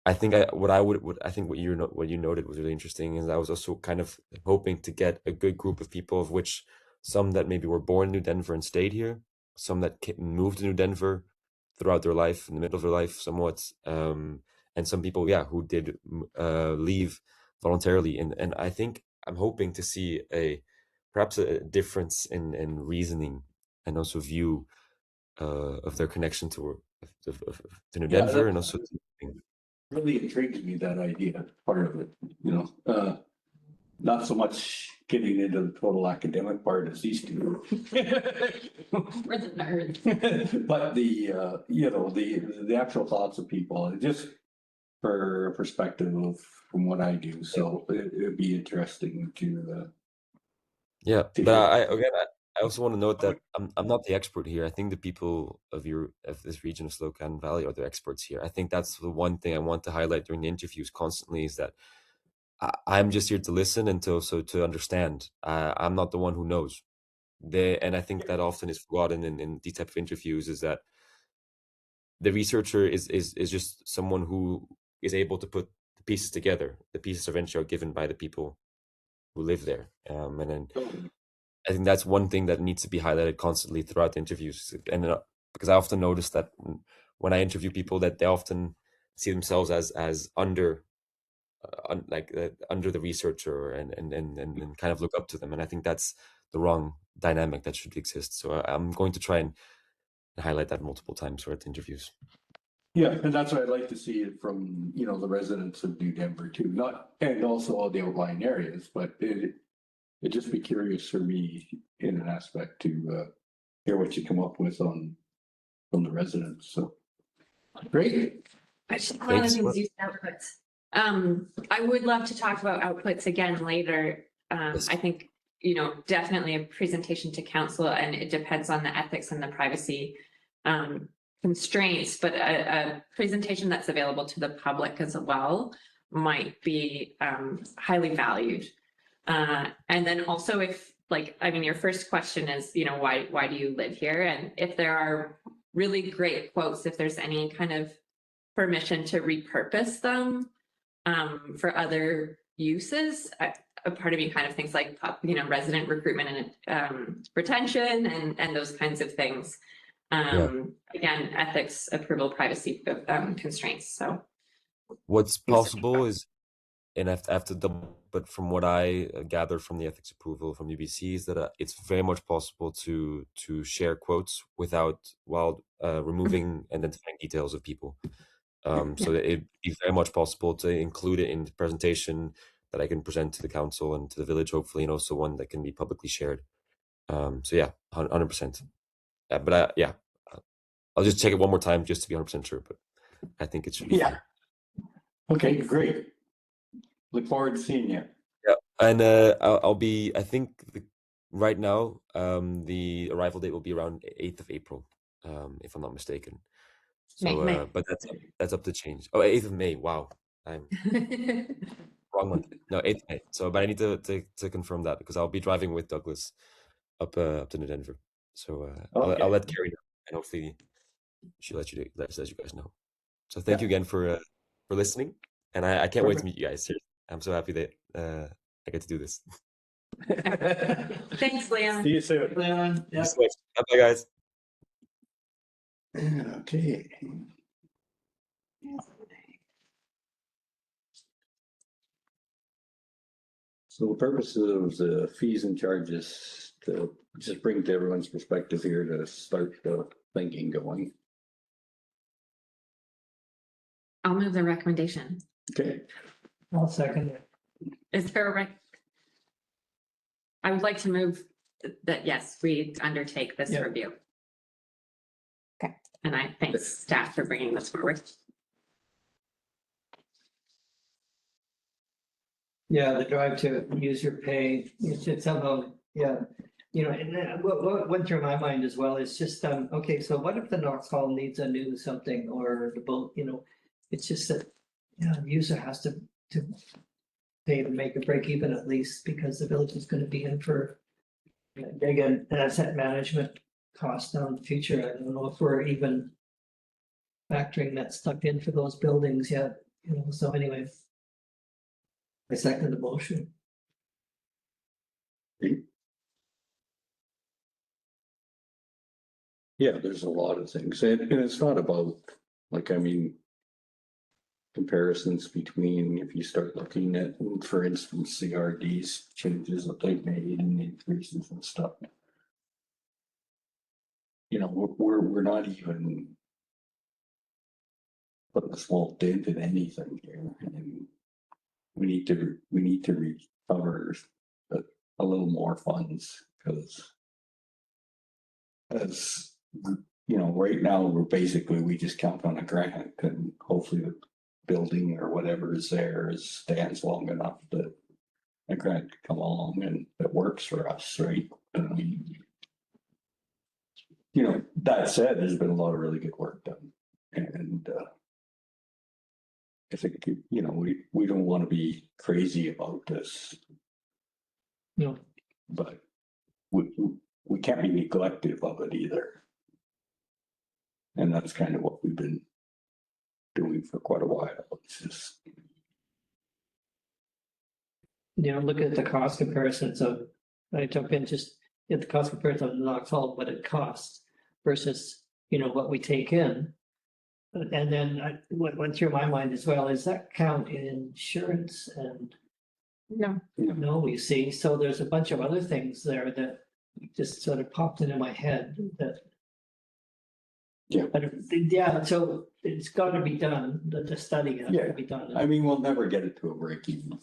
I think what you noted was really interesting is I was also kind of hoping to get a good group of people, of which some that maybe were born in New Denver and stayed here, some that moved to New Denver throughout their life, in the middle of their life somewhat, and some people, who did leave voluntarily. And I think I'm hoping to see perhaps a difference in reasoning and also view of their connection to New Denver, and also really intrigues me, that idea, part of it, not so much getting into the total academic part as these two. We're the nerds. But the actual thoughts of people, just for a perspective from what I do. So it'd be interesting to but I also want to note that I'm not the expert here. I think the people of this region of Slocan Valley are the experts here. I think that's the one thing I want to highlight during the interviews constantly, is that I'm just here to listen and to understand. I'm not the one who knows. And I think that often is forgotten in these type of interviews, is that the researcher is just someone who is able to put the pieces together. The pieces eventually are given by the people who live there, and then I think that's one thing that needs to be highlighted constantly throughout the interviews. And because I often notice that when I interview people, that they often see themselves as under the researcher and kind of look up to them. And I think that's the wrong dynamic that should exist. So I'm going to try and highlight that multiple times throughout the interviews. Yeah, and that's what I'd like to see it from, the residents of New Denver too, and also all the outlying areas, but it'd just be curious for me in an aspect to hear what you come up with from the residents, so. Great. I should one of Thanks, the things Will. you said outputs. I would love to talk about outputs again later. Yes. I think, you know, definitely a presentation to council, and it depends on the ethics and the privacy constraints, but a presentation that's available to the public as well might be highly valued. And then also if, like, I mean, your first question is, you know, why do you live here? And if there are really great quotes, if there's any kind of permission to repurpose them for other uses, a part of me kind of thinks like, you know, resident recruitment and retention and those kinds of things. Again, ethics, approval, privacy constraints. So What's possible is, and I have to double, but from what I gathered from the ethics approval from UBC is that it's very much possible to share quotes while removing and identifying details of people. So that it'd be very much possible to include it in the presentation that I can present to the council and to the village, hopefully, and also one that can be publicly shared. So yeah, 100%. But I'll just check it one more time just to be 100% sure. But I think it should be. Yeah. Okay, great. Look forward to seeing you. Yeah, and I'll be. I think right now the arrival date will be around 8th of April, if I'm not mistaken. So, May. but that's up to change. Oh, 8th of May. Wow, I'm wrong month. No, 8th of May. So, but I need to confirm that because I'll be driving with Douglas up to New Denver. So Okay. I'll let Carrie know, and hopefully she'll let you guys know. So thank you again for listening, and I can't wait to meet you guys. Seriously. I'm so happy that I get to do this. thanks, Leon. See you soon. Leon, yeah. Bye, guys. Okay. So the purpose of the fees and charges to just bring to everyone's perspective here to start the thinking going. I'll move the recommendation. Okay, I'll second it. Is there I would like to move that, yes, we undertake this Yeah. review. Okay. And I thank staff for bringing this forward. Yeah, the drive to use your pay, it should somehow, yeah. You know, and then what went through my mind as well is just, okay, so what if the Knox Hall needs a new something or the boat, you know? It's just that, yeah, the user has to pay to make a break even at least because the village is gonna be in for, again, asset management costs down the future. I don't know if we're even factoring that stuff in for those buildings yet, you know, so anyway. I second the motion. yeah, there's a lot of things, and it's not about, like, I mean, comparisons between, if you start looking at, for instance, CRD's changes that they've made and increases and stuff. You know, we're not even putting a small dent in anything here, and we need to recover a little more funds, because as you know, right now, we just count on a grant, and hopefully the building or whatever is there stands long enough that a grant could come along and that works for us, right? You know, that said, there's been a lot of really good work done, and I think, you know, we don't want to be crazy about this. No. But we can't be neglective of it either. And that's kind of what we've been doing for quite a while. It's just, You know, look at the cost comparisons of, I jump in, just get the cost comparison of Knox Hall, what it costs versus, you know, what we take in. And then what went through my mind as well, is that count in insurance and No, no, you see, so there's a bunch of other things there that just sort of popped into my head that. Yeah. Yeah, so it's gotta be done, the study has Yeah. to be done. I mean, we'll never get it to a break even,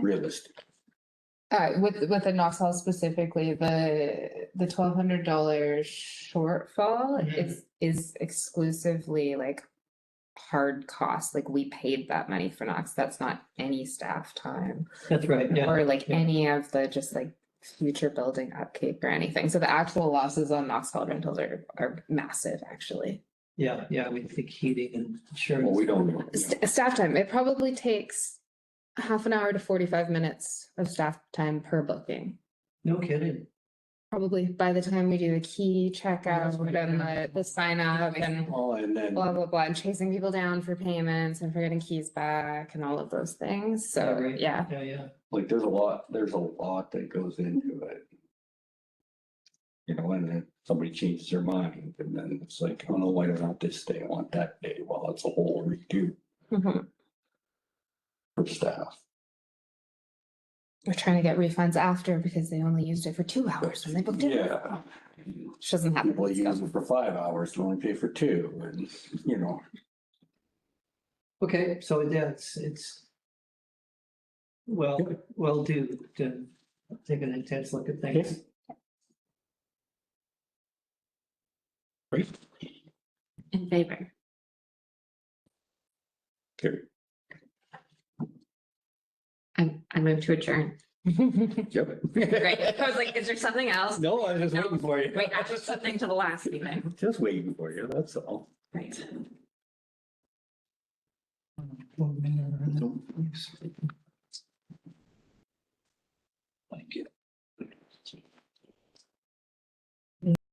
realistic. With the Knox Hall specifically, the $1,200 shortfall is exclusively like hard costs. Like we paid that money for Knox. That's not any staff time That's right, yeah. or like yeah. any of the just like future building upkeep or anything. So the actual losses on Knox Hall rentals are massive, actually. Yeah, we think heating and Well, insurance. we don't. Staff time, it probably takes half an hour to 45 minutes of staff time per booking. No kidding. Probably by the time we do the key checkout right, and the sign up and Oh, and then, blah, blah, blah, and chasing people down for payments and for getting keys back and all of those things. So, right. yeah. Yeah. like, there's a lot that goes into it. You know, and then somebody changes their mind, and then it's like, oh no, I don't want this day, I want that day. Well, it's a whole redo Mhm. for staff. We're trying to get refunds after because they only used it for 2 hours when they booked it. Yeah. Which doesn't happen. People use it for 5 hours to only pay for 2, and, you know. Okay, so yeah, it's well due to take an intense look at things. Great. In favor. Okay. I move to adjourn. Yep. Great. I was like, is there something else? No, I was just waiting for you. Wait, I just something to the last meeting. Just waiting for you, that's all. Right. Don't-